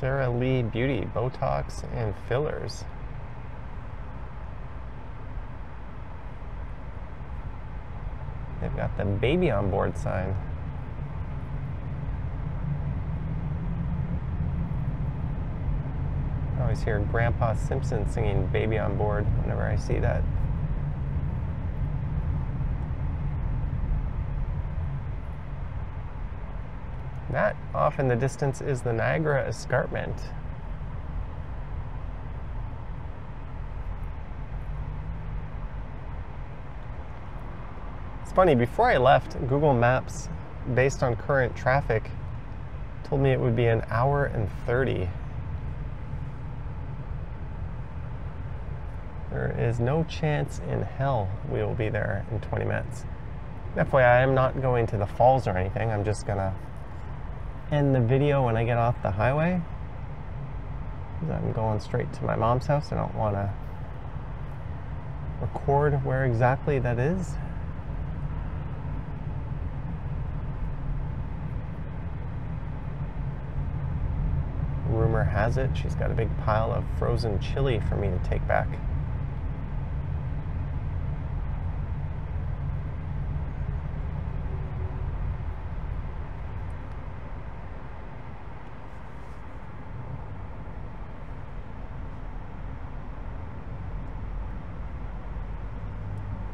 Speaker 1: Sarah Lee Beauty, Botox and fillers. They've got the baby on board sign. I always hear Grandpa Simpson singing baby on board whenever I see that. That off in the distance is the Niagara Escarpment. It's funny, before I left, Google Maps, based on current traffic, told me it would be an hour and 30. There is no chance in hell we will be there in 20 minutes. FYI, I'm not going to the falls or anything. I'm just gonna end the video when I get off the highway. I'm going straight to my mom's house. I don't want to record where exactly that is. Rumor has it she's got a big pile of frozen chili for me to take back.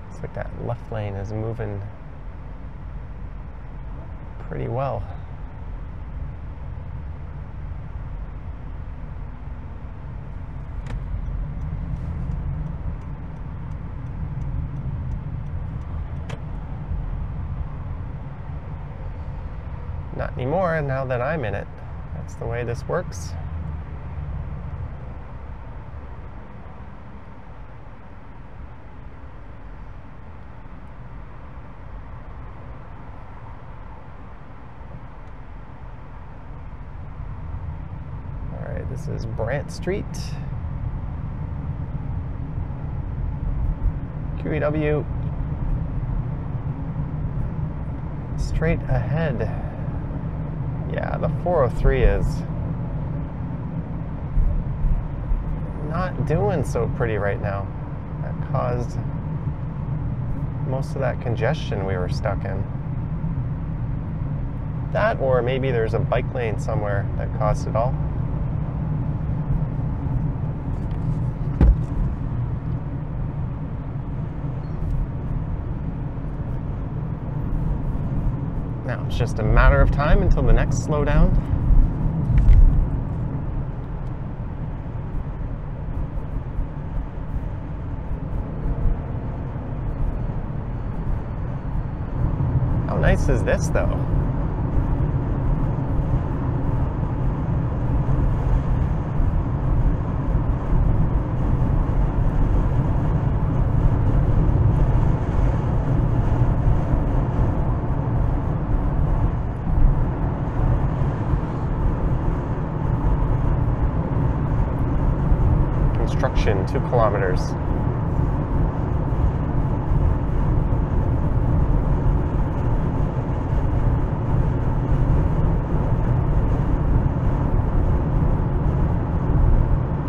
Speaker 1: Looks like that left lane is moving pretty well. Not anymore now that I'm in it. That's the way this works. This is Brant Street. QEW. Straight ahead. Yeah, the 403 is not doing so pretty right now. That caused most of that congestion we were stuck in. That, or maybe there's a bike lane somewhere that caused it all. Now it's just a matter of time until the next slowdown. How nice is this, though? ocean, 2 kilometers.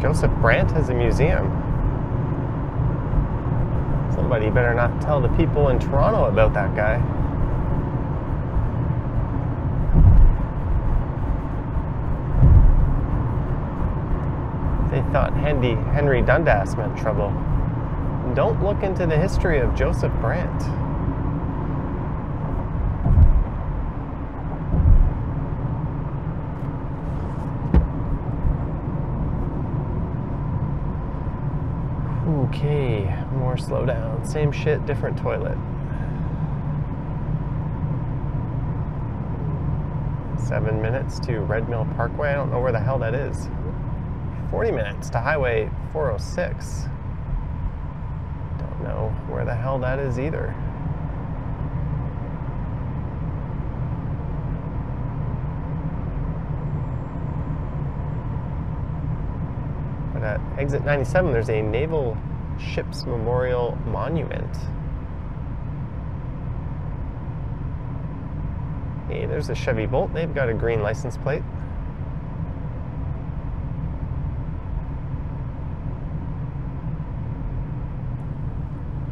Speaker 1: Joseph Brant has a museum. Somebody better not tell the people in Toronto about that guy. They thought Henry Dundas meant trouble. Don't look into the history of Joseph Brant. Okay, more slowdown. Same shit, different toilet. 7 minutes to Red Mill Parkway. I don't know where the hell that is. 40 minutes to Highway 406. Don't know where the hell that is either. But at exit 97, there's a Naval Ships Memorial Monument. Hey, there's a Chevy Bolt. They've got a green license plate.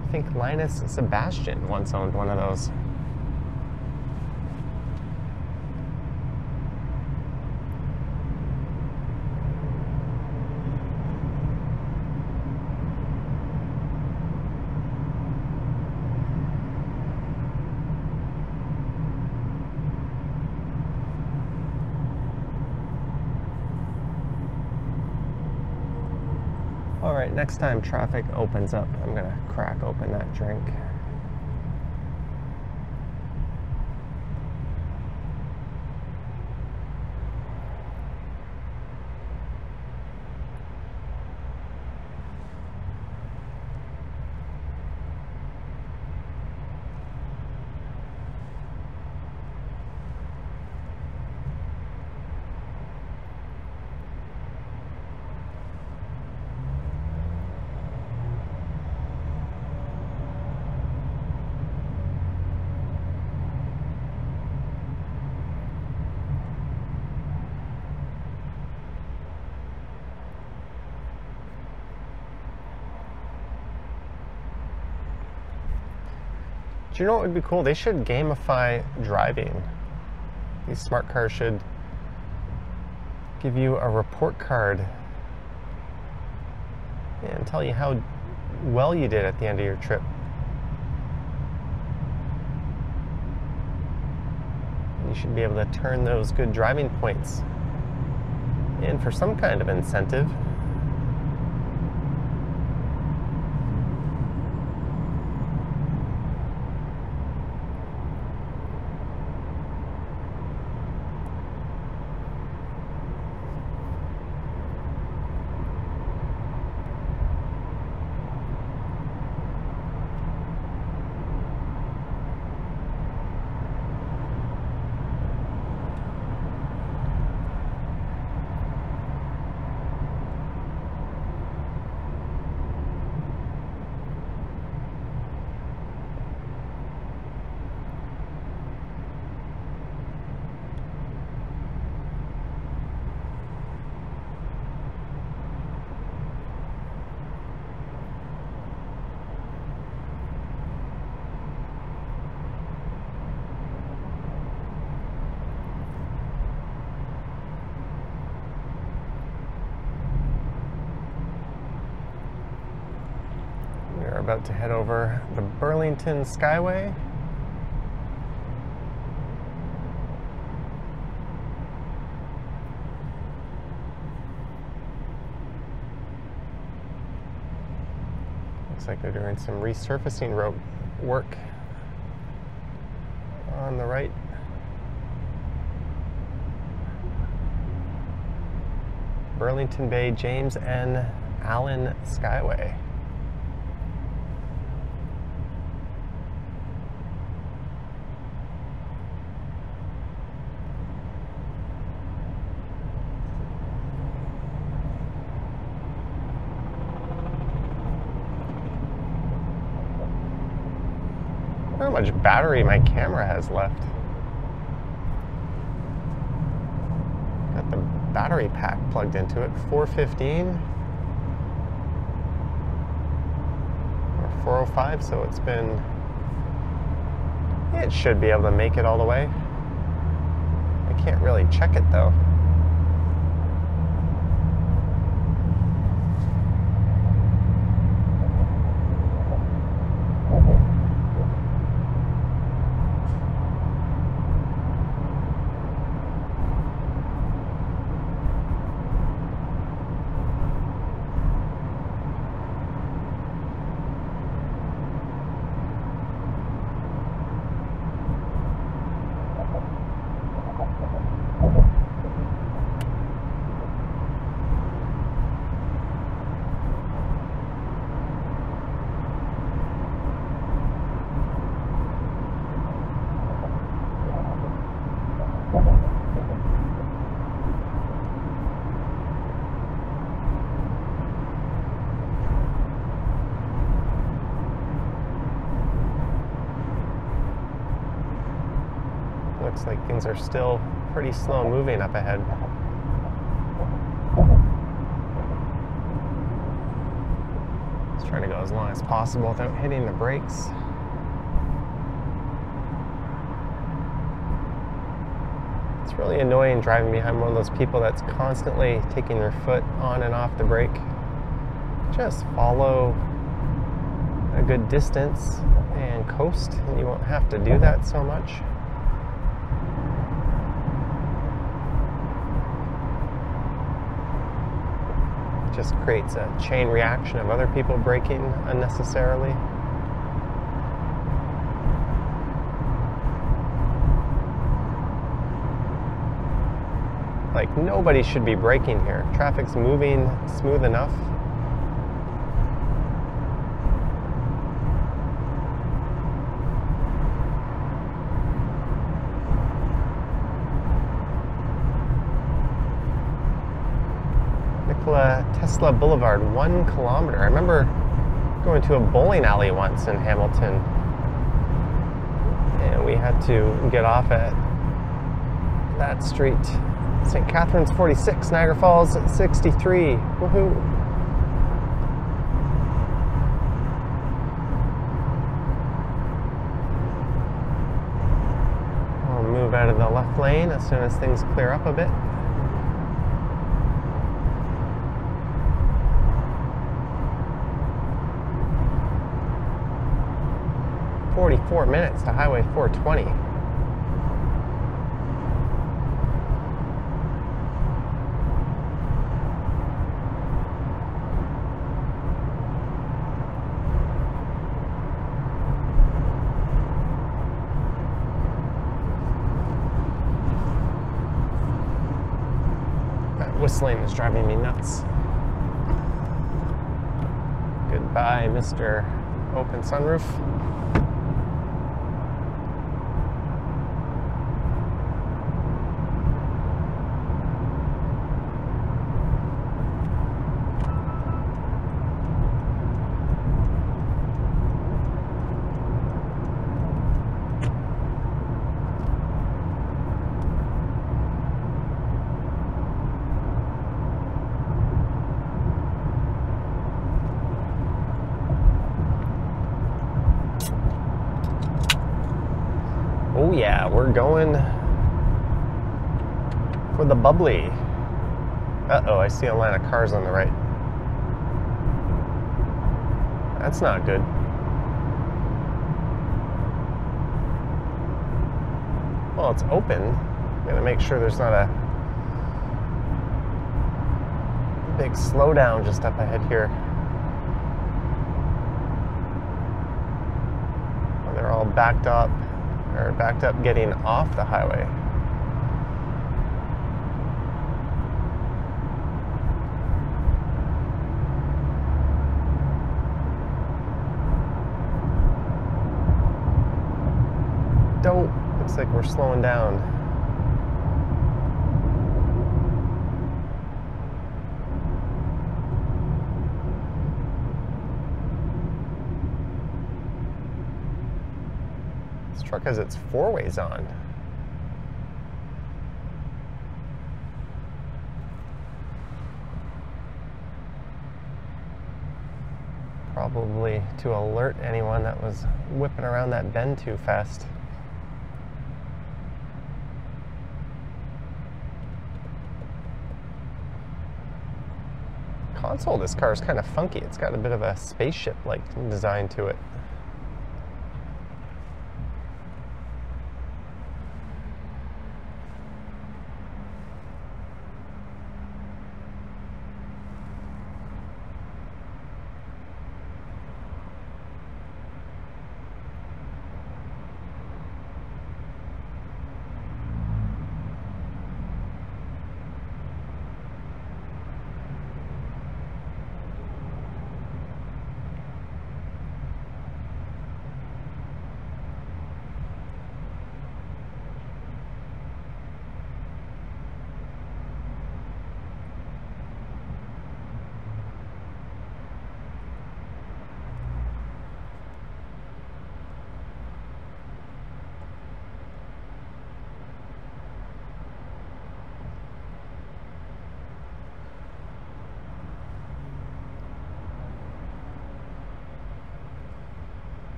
Speaker 1: I think Linus Sebastian once owned one of those. All right, next time traffic opens up, I'm gonna crack open that drink. Do you know what would be cool? They should gamify driving. These smart cars should give you a report card and tell you how well you did at the end of your trip. And you should be able to turn those good driving points in for some kind of incentive. About to head over the Burlington Skyway. Looks like they're doing some resurfacing road work on the right. Burlington Bay James N. Allen Skyway. wonder how much battery my camera has left. Got the battery pack plugged into it. 415 or 405, so it's been... It should be able to make it all the way. I can't really check it though. Looks like things are still pretty slow moving up ahead. Just trying to go as long as possible without hitting the brakes. It's really annoying driving behind one of those people that's constantly taking their foot on and off the brake. Just follow a good distance and coast, and you won't have to do that so much. Just creates a chain reaction of other people braking unnecessarily. Like, nobody should be braking here. Traffic's moving smooth enough. Tesla Boulevard, 1 kilometer. I remember going to a bowling alley once in Hamilton, and we had to get off at that street. St. Catharines 46, Niagara Falls 63. Woohoo! I'll move out of the left lane as soon as things clear up a bit. 44 minutes to Highway 420. That whistling is driving me nuts. Goodbye, Mr. Open Sunroof. Oh yeah, we're going for the bubbly. Uh-oh, I see a line of cars on the right. That's not good. Well, it's open. I'm gonna make sure there's not a big slowdown just up ahead here. Well, they're all backed up getting off the highway. Dope. Looks like we're slowing down. truck has its four ways on. Probably to alert anyone that was whipping around that bend too fast. Console of this car is kind of funky. It's got a bit of a spaceship-like design to it.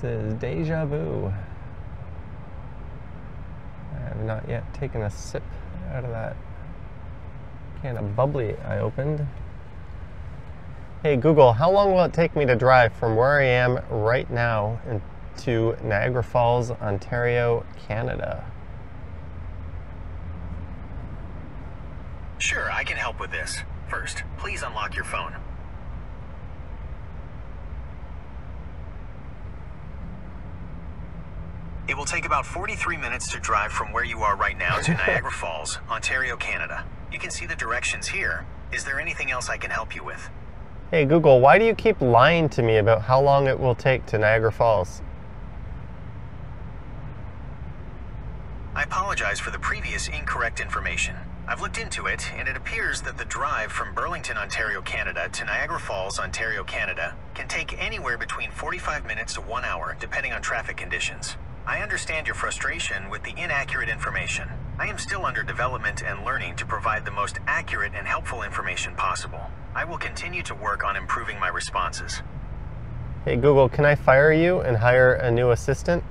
Speaker 1: This is Deja Vu. I have not yet taken a sip out of that can of bubbly I opened. Hey Google, how long will it take me to drive from where I am right now to Niagara Falls, Ontario, Canada?
Speaker 2: Sure, I can help with this. First, please unlock your phone. It will take about 43 minutes to drive from where you are right now to Niagara Falls, Ontario, Canada. You can see the directions here. Is there anything else I can help you with?
Speaker 1: Hey Google, why do you keep lying to me about how long it will take to Niagara Falls?
Speaker 2: I apologize for the previous incorrect information. I've looked into it, and it appears that the drive from Burlington, Ontario, Canada to Niagara Falls, Ontario, Canada can take anywhere between 45 minutes to 1 hour, depending on traffic conditions. I understand your frustration with the inaccurate information. I am still under development and learning to provide the most accurate and helpful information possible. I will continue to work on improving my responses.
Speaker 1: Hey Google, can I fire you and hire a new assistant?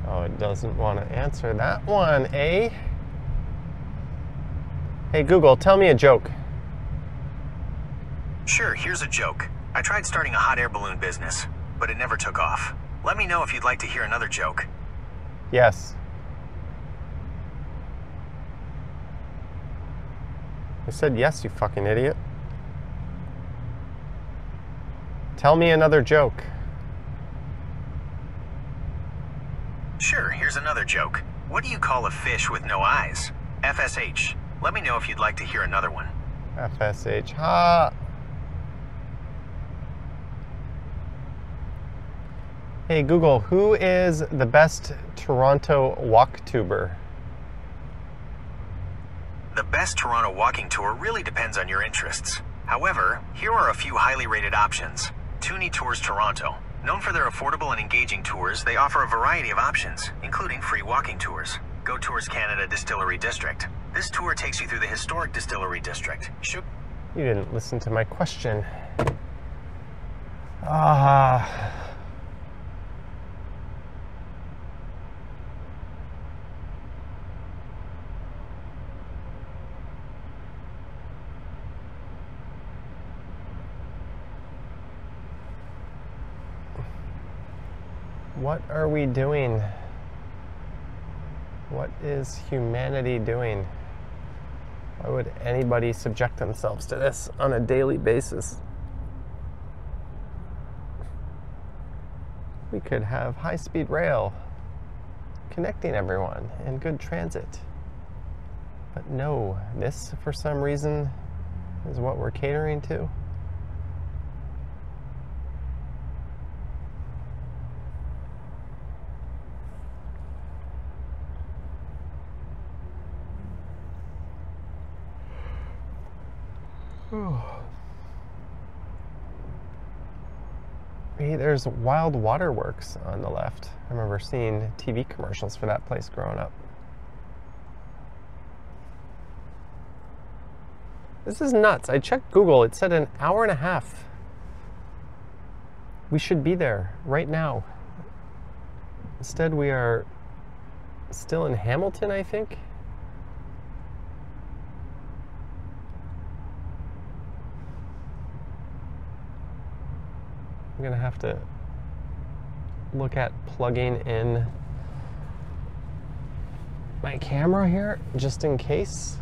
Speaker 1: Oh, it doesn't want to answer that one, eh? Hey Google, tell me a joke.
Speaker 2: Sure, here's a joke. I tried starting a hot air balloon business, but it never took off. Let me know if you'd like to hear another joke.
Speaker 1: Yes. I said yes, you fucking idiot. Tell me another joke.
Speaker 2: Sure, here's another joke. What do you call a fish with no eyes? FSH. Let me know if you'd like to hear another one.
Speaker 1: FSH. Ha! Hey Google, who is the best Toronto walk tuber?
Speaker 2: The best Toronto walking tour really depends on your interests. However, here are a few highly rated options. Toonie Tours Toronto. Known for their affordable and engaging tours, they offer a variety of options, including free walking tours. Go Tours Canada Distillery District. This tour takes you through the historic distillery district.
Speaker 1: You didn't listen to my question. What are we doing? What is humanity doing? Why would anybody subject themselves to this on a daily basis? We could have high-speed rail connecting everyone and good transit. But no, this, for some reason, is what we're catering to. Hey, there's Wild Waterworks on the left. I remember seeing TV commercials for that place growing up. This is nuts. I checked Google. It said an hour and a half. We should be there right now. Instead, we are still in Hamilton, I think. I'm gonna have to look at plugging in my camera here just in case.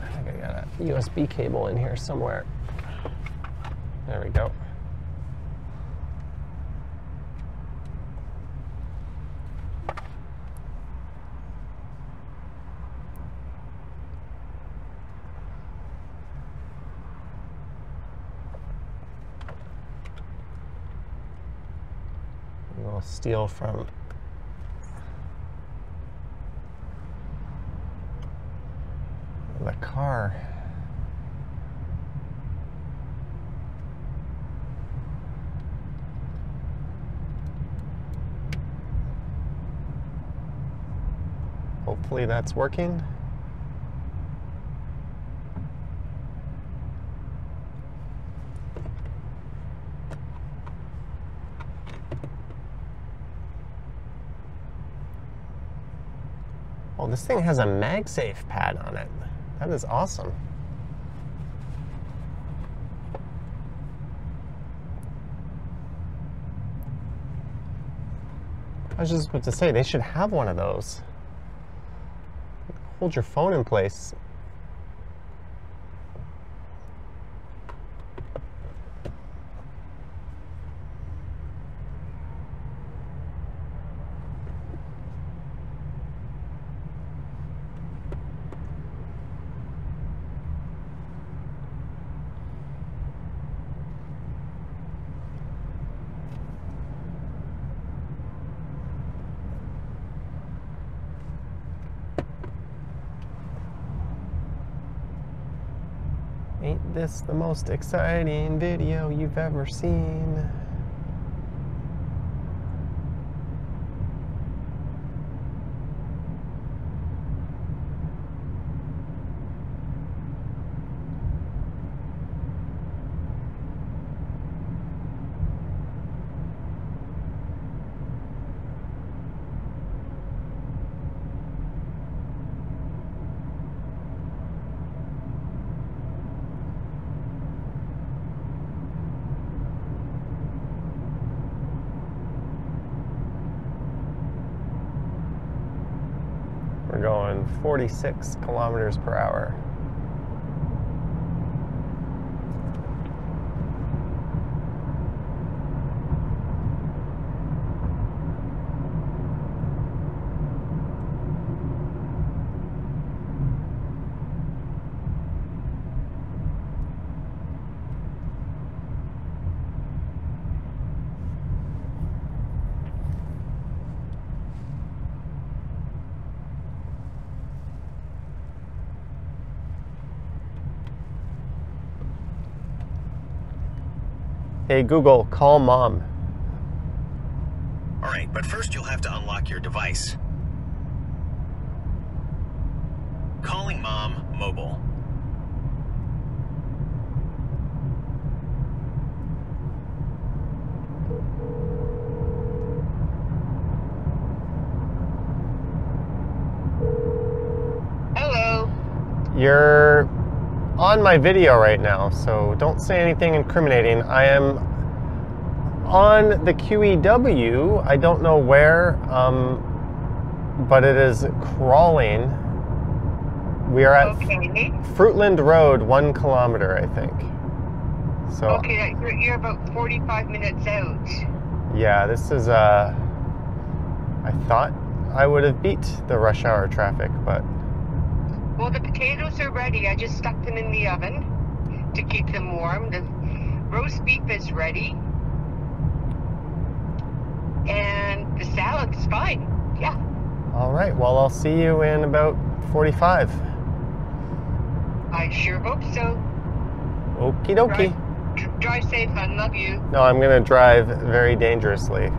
Speaker 1: I think I got a USB cable in here somewhere. There we go. We'll steal from the car. Hopefully that's working. Oh, this thing has a MagSafe pad on it. That is awesome. I was just about to say, they should have one of those. Hold your phone in place. Ain't this the most exciting video you've ever seen? We're going 46 kilometers per hour. Hey Google, call mom.
Speaker 2: All right, but first you'll have to unlock your device. Calling mom mobile.
Speaker 3: Hello.
Speaker 1: You're on my video right now, so don't say anything incriminating. I am on the QEW. I don't know where, but it is crawling. We are at Fruitland Road, 1 kilometer, I think. So
Speaker 3: okay, you're about 45 minutes out.
Speaker 1: yeah, this is I thought I would have beat the rush hour traffic, but
Speaker 3: Well, the potatoes are ready. I just stuck them in the oven to keep them warm. The roast beef is ready. And the salad's fine. Yeah.
Speaker 1: all right. Well, I'll see you in about 45.
Speaker 3: I sure hope so.
Speaker 1: Okie dokie.
Speaker 3: Drive safe, I love you.
Speaker 1: No, I'm gonna drive very dangerously.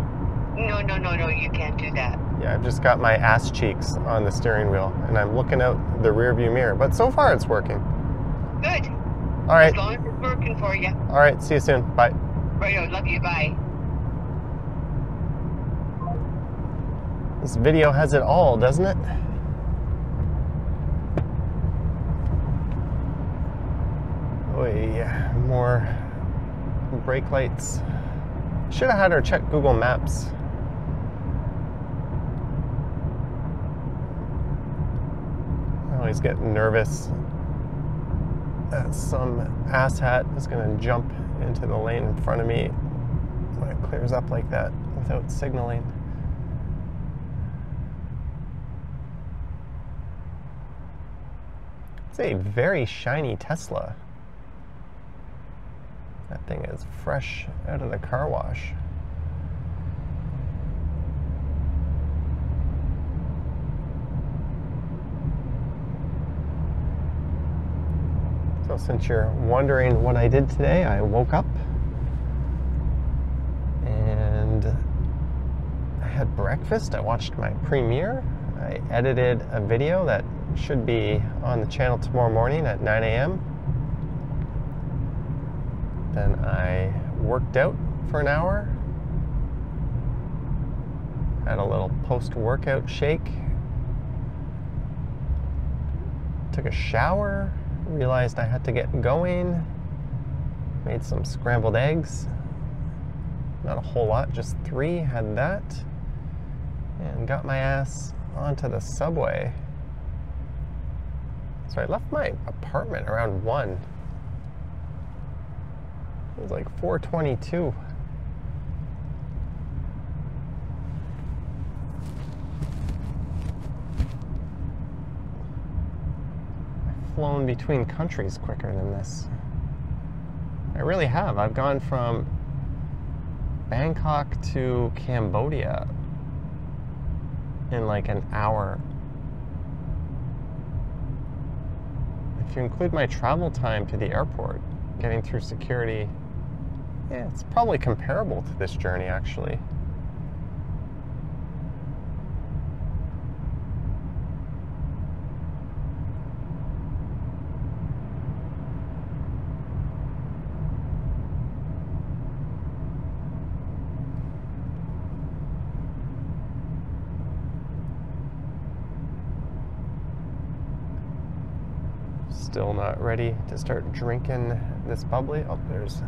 Speaker 3: No, you can't do that.
Speaker 1: Yeah, I've just got my ass cheeks on the steering wheel and I'm looking out the rear view mirror, but so far it's working.
Speaker 3: Good.
Speaker 1: All right.
Speaker 3: As long as it's working for you.
Speaker 1: All right, see you soon. Bye.
Speaker 3: Right, love you, bye.
Speaker 1: This video has it all, doesn't it? Oh yeah, more brake lights. Should have had her check Google Maps. I always get nervous that some asshat is going to jump into the lane in front of me when it clears up like that without signaling. It's a very shiny Tesla. That thing is fresh out of the car wash. So since you're wondering what I did today, I woke up and I had breakfast. I watched my premiere. I edited a video that should be on the channel tomorrow morning at 9 a.m. Then I worked out for an hour. Had a little post-workout shake. Took a shower. Realized I had to get going. Made some scrambled eggs. Not a whole lot, just 3. Had that. And got my ass onto the subway. So I left my apartment around 1. It was like 4:22. I've flown between countries quicker than this. I really have. I've gone from Bangkok to Cambodia in like an hour. If you include my travel time to the airport, getting through security, yeah, it's probably comparable to this journey, actually. Still not ready to start drinking this bubbly. Oh, there's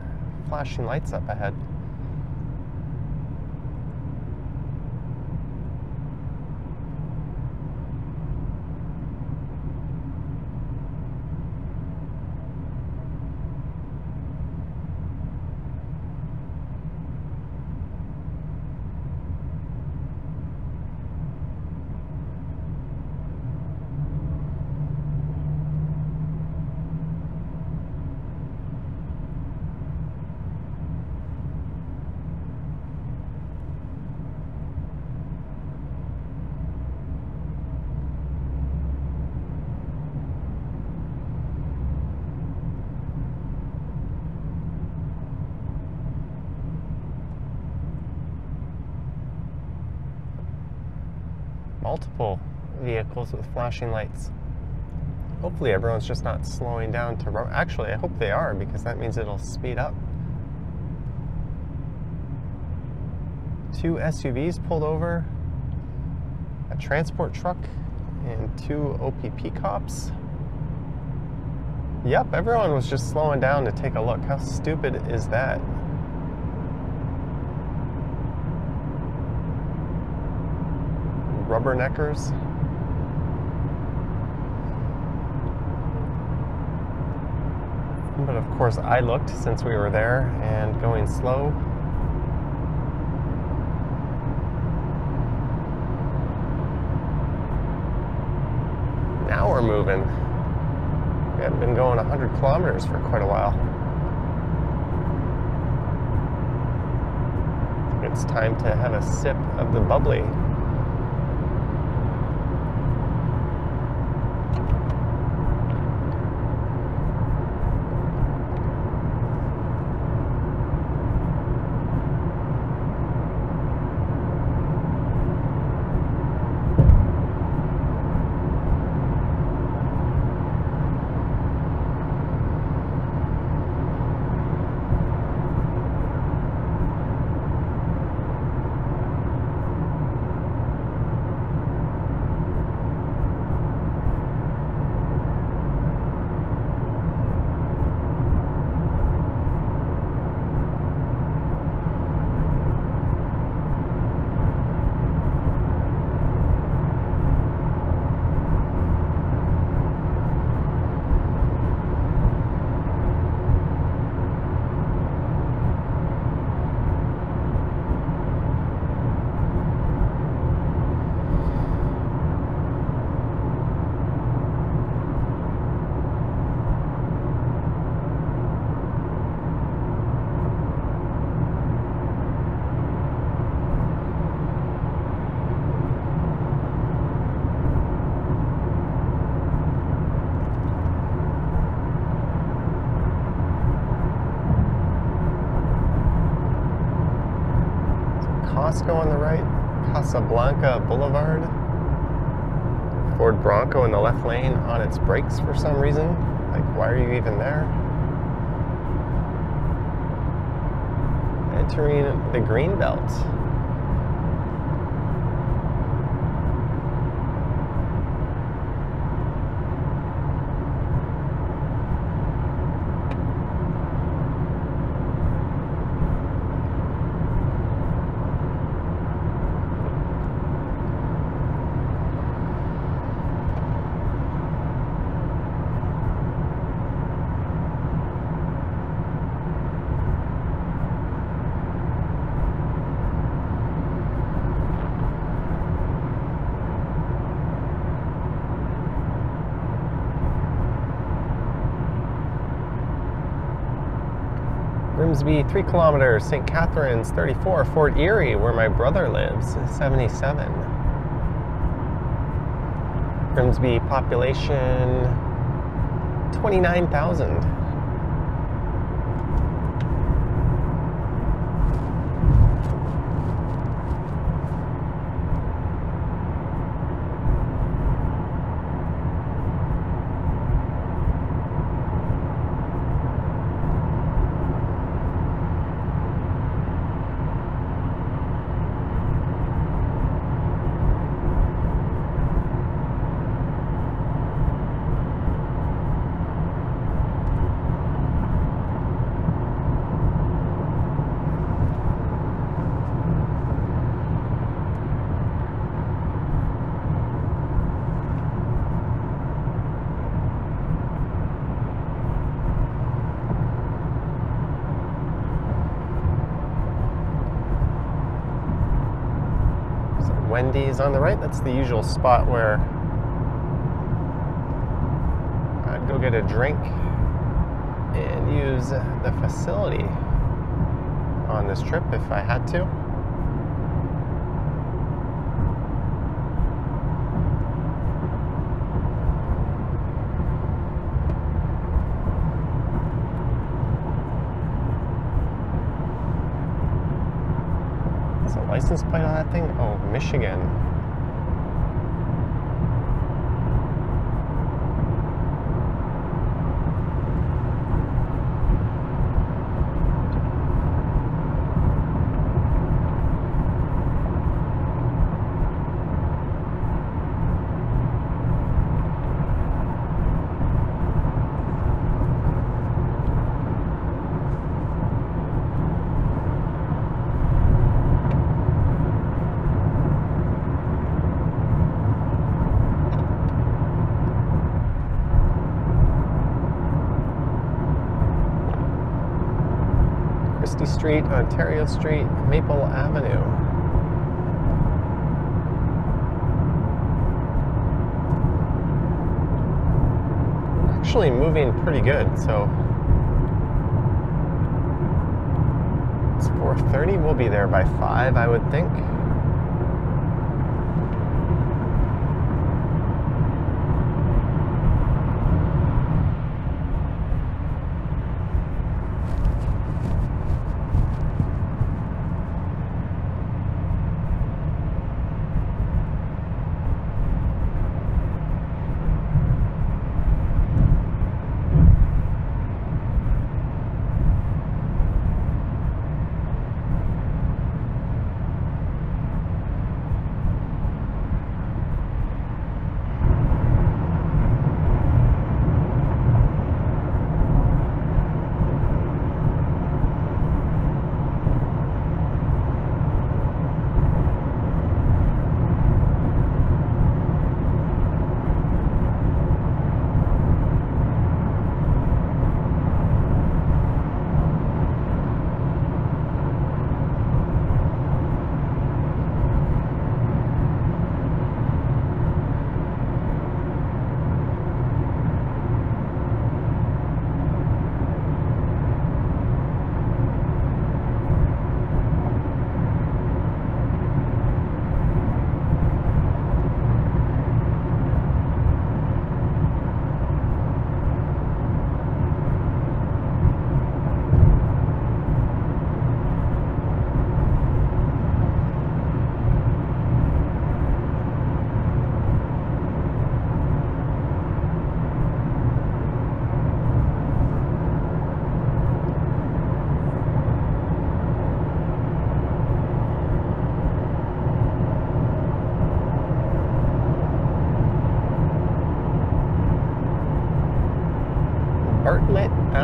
Speaker 1: flashing lights up ahead. Multiple vehicles with flashing lights. Hopefully everyone's just not slowing down to run. Actually, I hope they are, because that means it'll speed up. 2 SUVs pulled over, a transport truck, and 2 OPP cops. Yep, everyone was just slowing down to take a look. How stupid is that? Rubberneckers. But of course I looked since we were there and going slow. Now we're moving. We haven't been going 100 kilometers for quite a while. I think it's time to have a sip of the bubbly. Costco on the right, Casablanca Boulevard. Ford Bronco in the left lane on its brakes for some reason. Like, why are you even there? Entering the green belt. Grimsby 3 kilometers, St. Catharines 34, Fort Erie where my brother lives 77. Grimsby population 29,000. Wendy's on the right. That's the usual spot where I'd go get a drink and use the facility on this trip if I had to. License plate on that thing? Oh, Michigan. Street, Ontario Street, Maple Avenue. Actually moving pretty good, so it's 4:30. We'll be there by 5, I would think.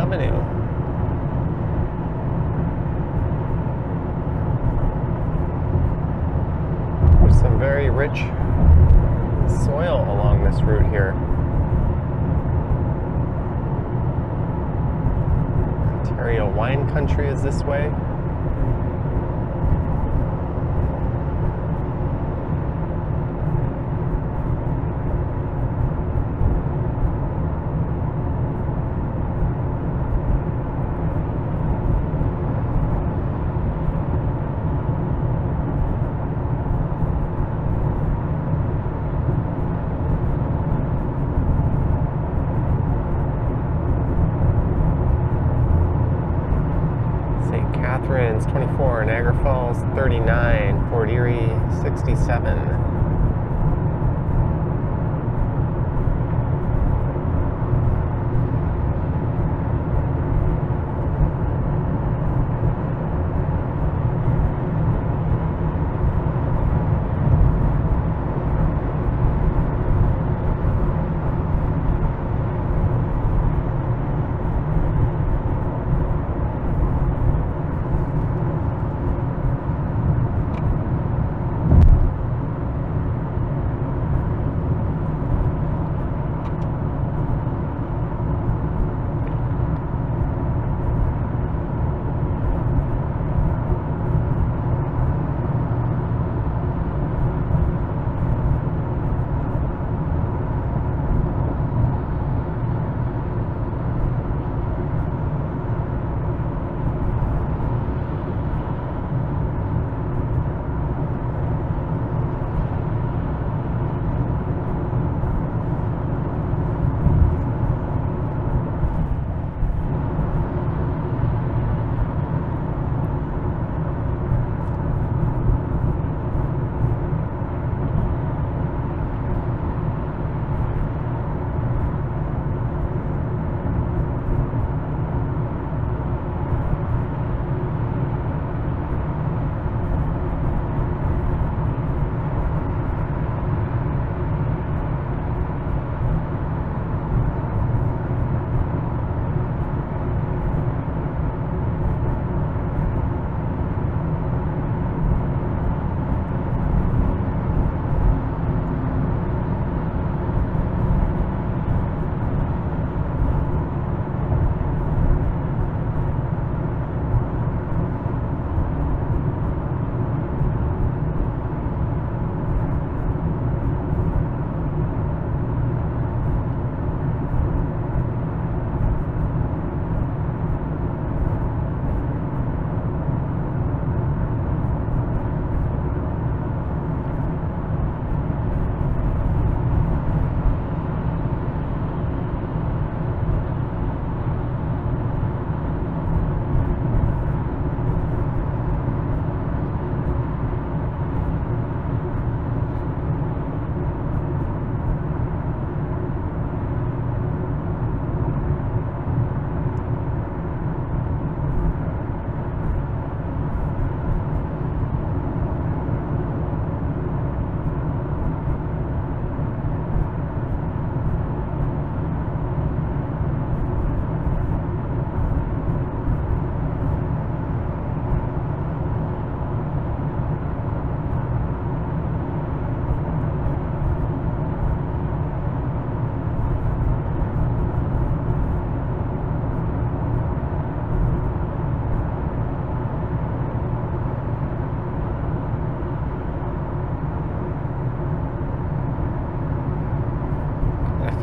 Speaker 1: Avenue. There's some very rich soil along this route here. Ontario wine country is this way. Catherine's 24, Niagara Falls 39, Fort Erie 67.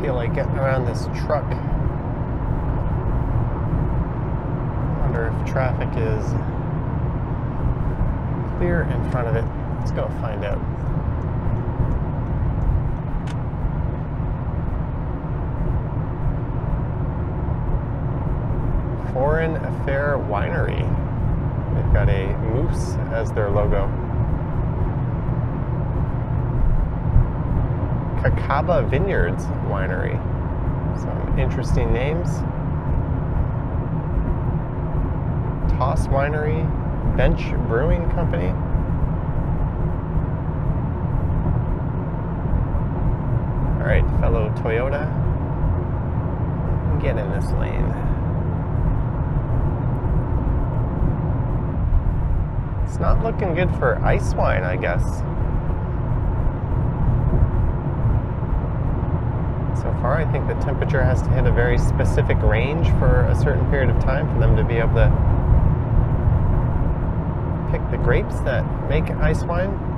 Speaker 1: feel like getting around this truck. Wonder if traffic is clear in front of it. Let's go find out. Foreign Affair Winery. They've got a moose as their logo. Cacaba Vineyards Winery. Some interesting names. Toss Winery, Bench Brewing Company. All right, fellow Toyota, get in this lane. It's not looking good for ice wine, I guess. So far, I think the temperature has to hit a very specific range for a certain period of time for them to be able to pick the grapes that make ice wine.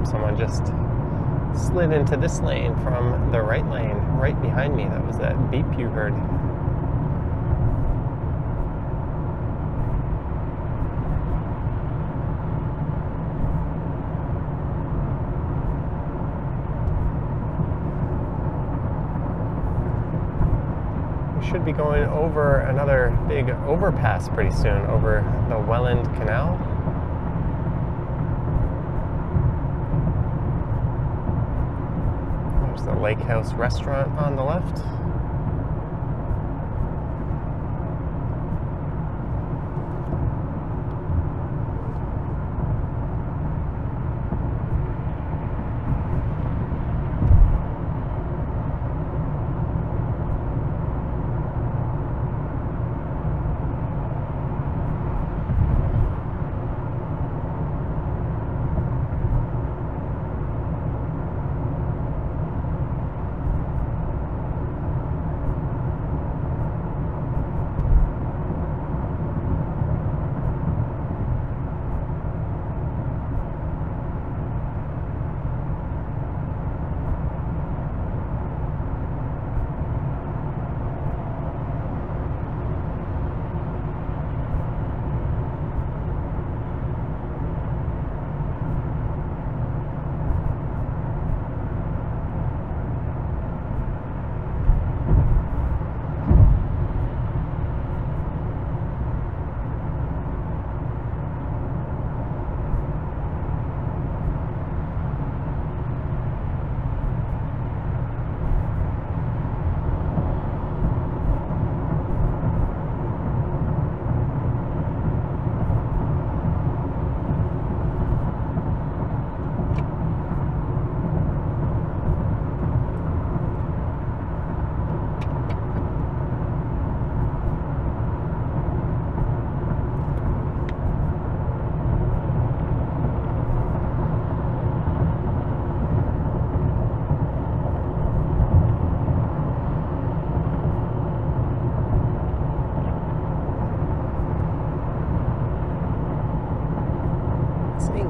Speaker 1: Someone just slid into this lane from the right lane, right behind me. That was that beep you heard. We should be going over another big overpass pretty soon, over the Welland Canal. The Lake House restaurant on the left.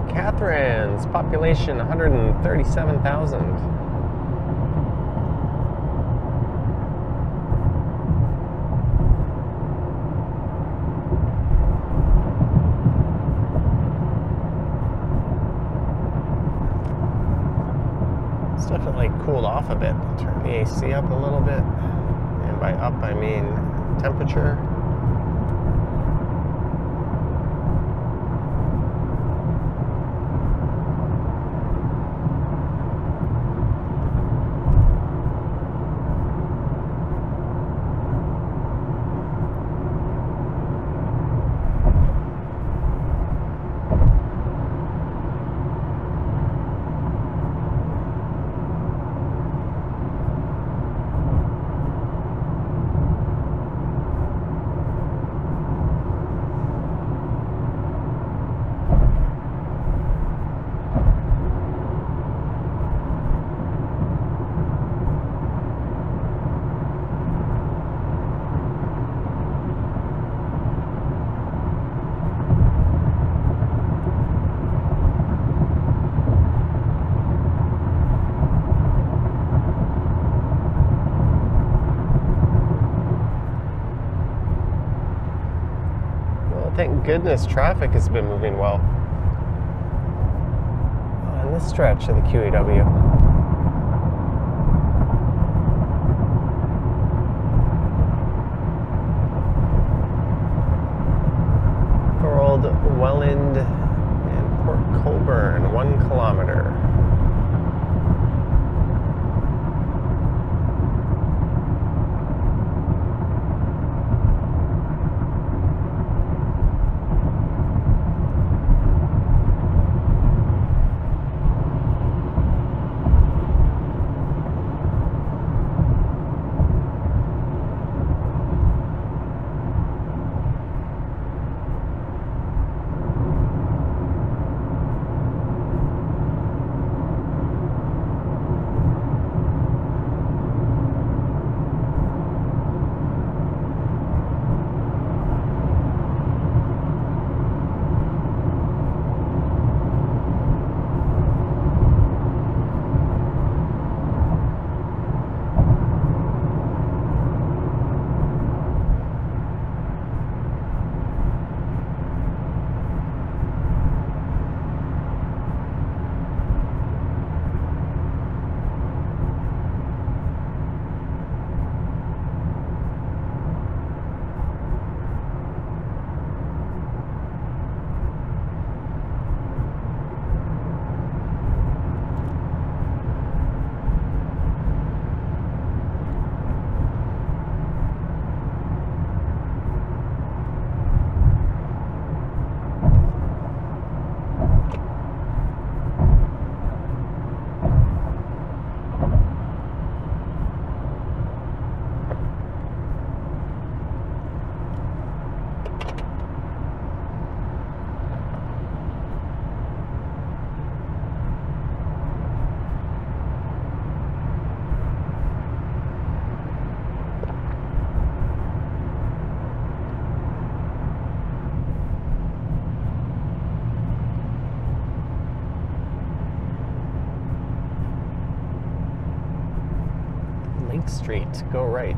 Speaker 1: Catherine's population 137,000. It's definitely cooled off a bit. Turn the AC up a little bit, and by up I mean temperature. Thank goodness traffic has been moving well on this stretch of the QEW. Welland and Port Colborne, 1 kilometer. Street, go right.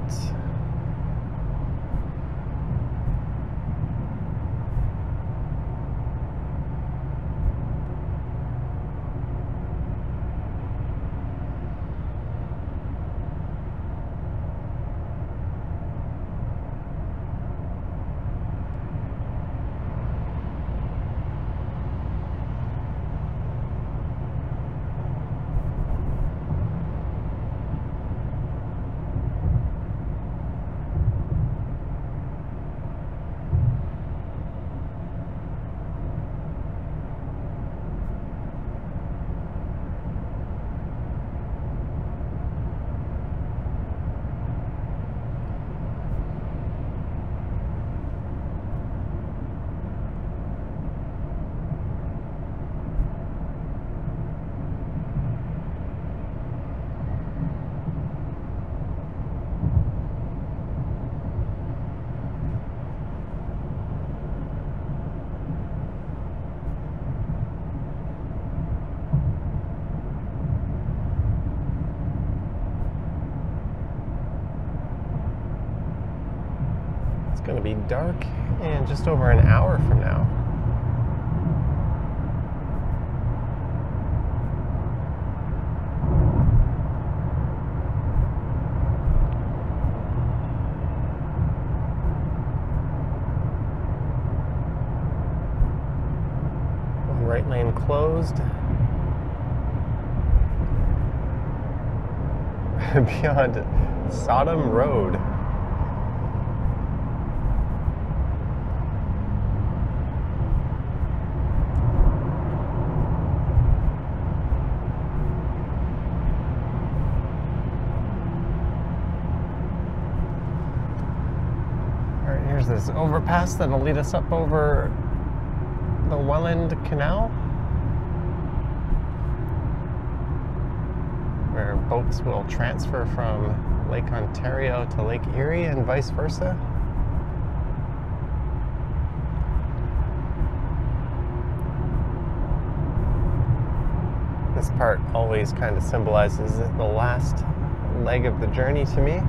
Speaker 1: Going to be dark in just over an hour from now. One right lane closed. Beyond Sodom Road. Here's this overpass that'll lead us up over the Welland Canal, where boats will transfer from Lake Ontario to Lake Erie and vice versa. This part always kind of symbolizes the last leg of the journey to me.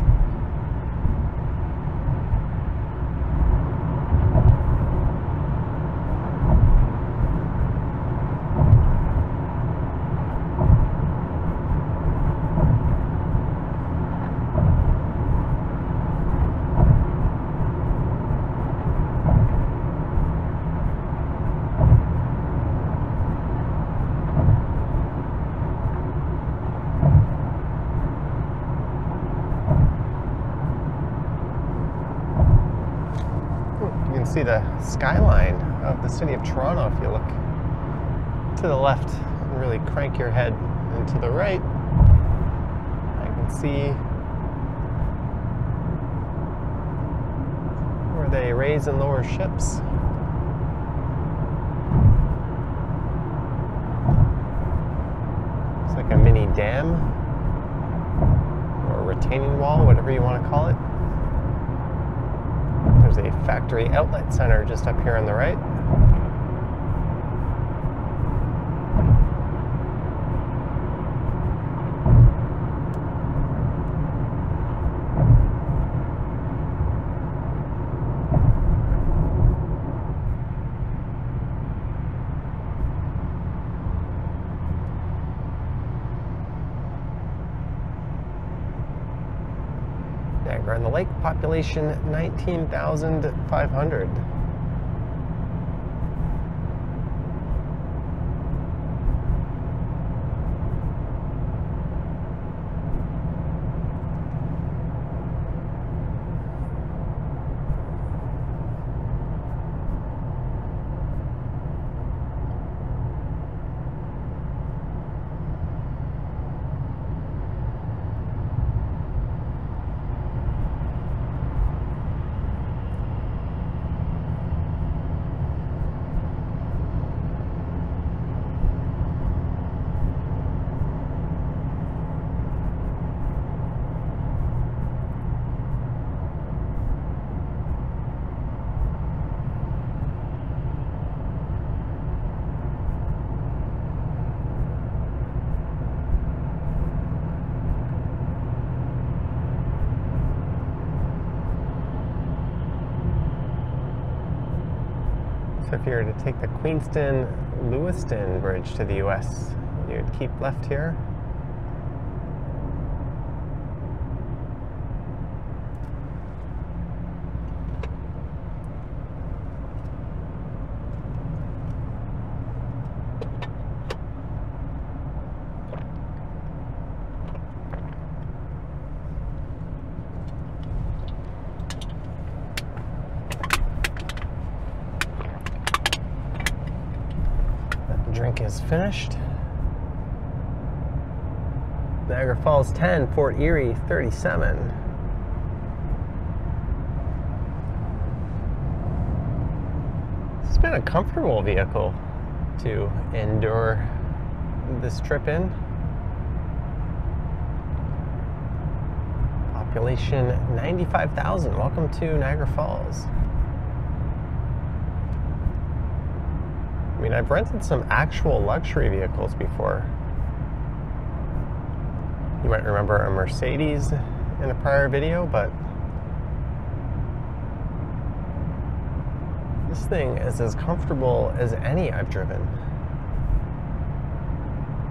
Speaker 1: can see the skyline of the city of Toronto if you look to the left and really crank your head and to the right. I can see where they raise and lower ships. It's like a mini dam or a retaining wall, whatever you want to call it. There's a factory outlet center just up here on the right. Niagara on the Lake, population 19,500. So if you were to take the Queenston-Lewiston Bridge to the US, you'd keep left here. Drink is finished. Niagara Falls 10, Fort Erie 37. It's been a comfortable vehicle to endure this trip in. Population 95,000. Welcome to Niagara Falls. I mean, I've rented some actual luxury vehicles before. You might remember a Mercedes in a prior video, but this thing is as comfortable as any I've driven.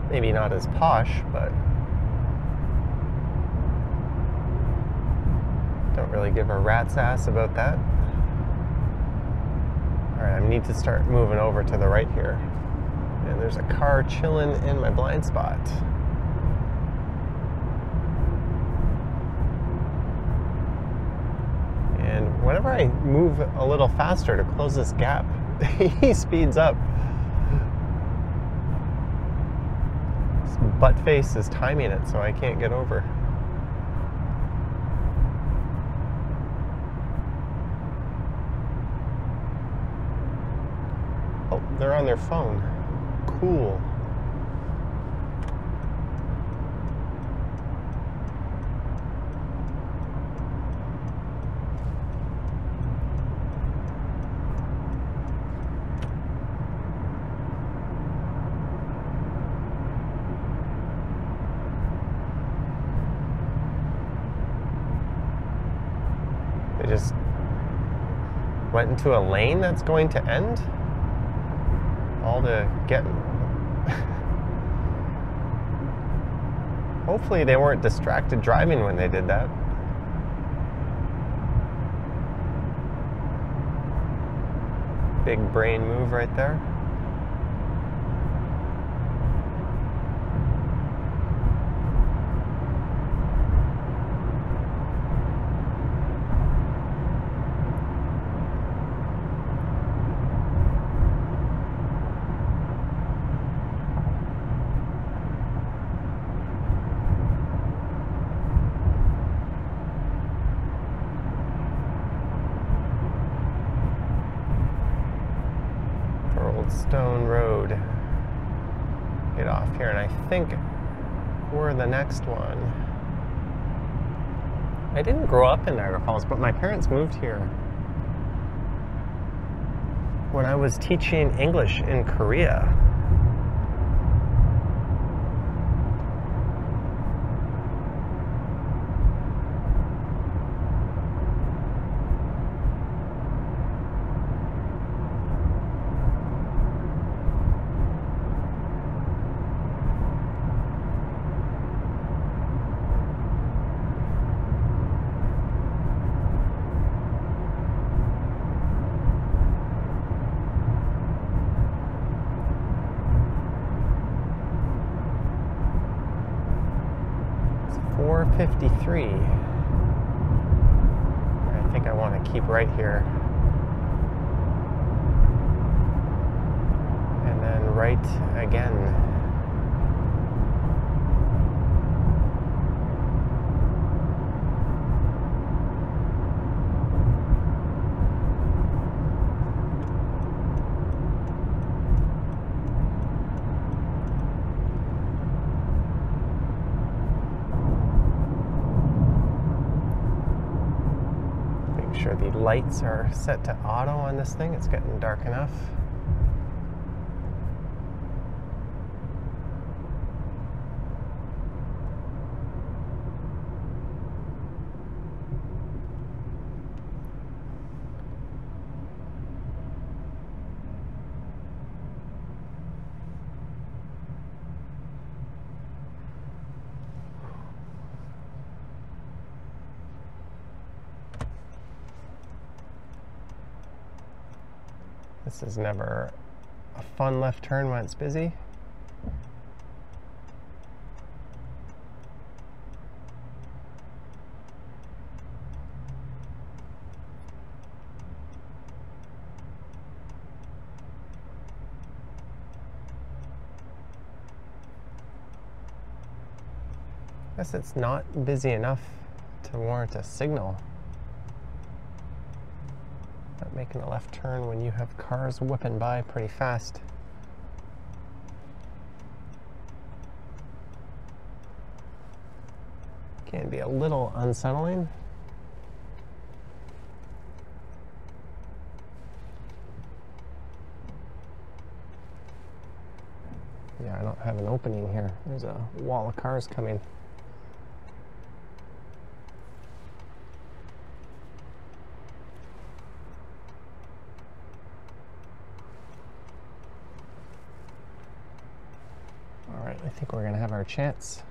Speaker 1: Maybe not as posh, but don't really give a rat's ass about that. Alright, I need to start moving over to the right here. And there's a car chilling in my blind spot. And whenever I move a little faster to close this gap, he speeds up. This butt face is timing it so I can't get over. Oh, they're on their phone. Cool. They just went into a lane that's going to end? All to get... Hopefully they weren't distracted driving when they did that. Big brain move right there. Old Stone Road. Get off here, and I think we're the next one. I didn't grow up in Niagara Falls, but my parents moved here when I was teaching English in Korea. It's 4:53. I think I want to keep right here. And then right again. Sure the lights are set to auto on this thing. It's getting dark enough. This is never a fun left turn when it's busy. I guess it's not busy enough to warrant a signal. Not making a left turn when you have cars whipping by pretty fast. Can be a little unsettling. Yeah, I don't have an opening here. There's a wall of cars coming. I think we're going to have our chance.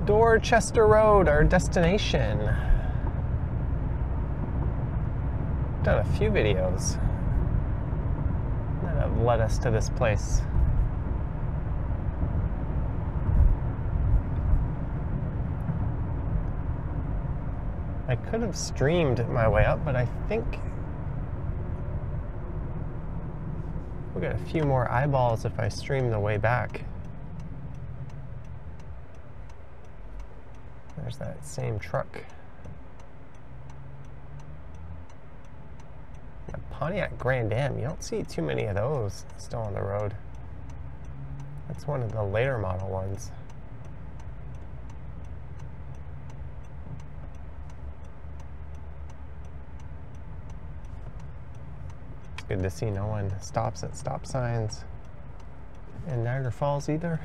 Speaker 1: Dorchester Road, our destination. Done a few videos that have led us to this place. I could have streamed my way up, but I think we'll get a few more eyeballs if I stream the way back. There's that same truck. A Pontiac Grand Am, you don't see too many of those still on the road. That's one of the later model ones. It's good to see no one stops at stop signs in Niagara Falls either.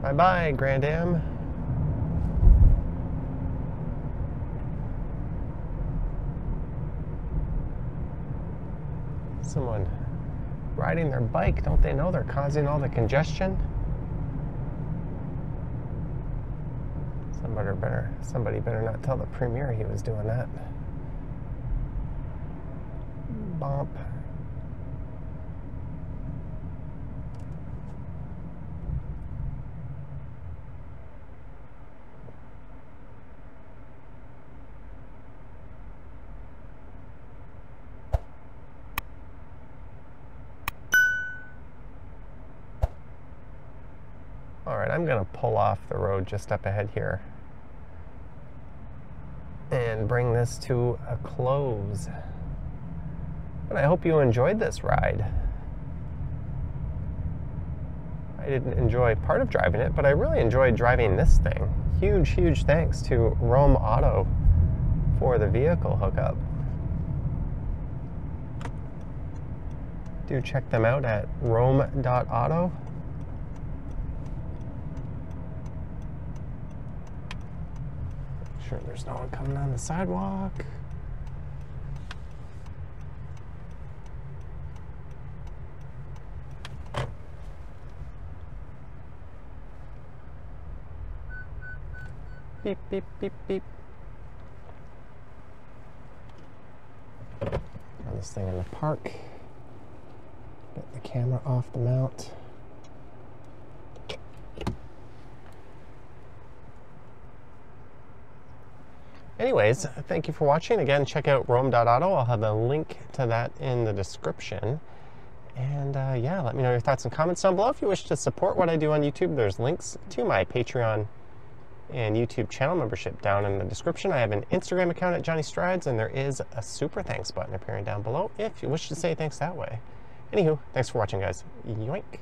Speaker 1: Bye-bye, Grand Am. Someone riding their bike. Don't they know they're causing all the congestion? Somebody better not tell the premier he was doing that. Bump. All right, I'm gonna pull off the road just up ahead here and bring this to a close. But I hope you enjoyed this ride. I didn't enjoy part of driving it, but I really enjoyed driving this thing. Huge, huge thanks to Rome Auto for the vehicle hookup. Do check them out at rome.auto. Sure there's no one coming on the sidewalk. Beep, beep, beep, beep. Got this thing in the park. Get the camera off the mount. Anyways, thank you for watching. Again, check out rome.auto. I'll have a link to that in the description. And yeah, let me know your thoughts and comments down below. If you wish to support what I do on YouTube, there's links to my Patreon and YouTube channel membership down in the description. I have an Instagram account at Johnny Strides, and there is a super thanks button appearing down below if you wish to say thanks that way. Anywho, thanks for watching, guys. Yoink.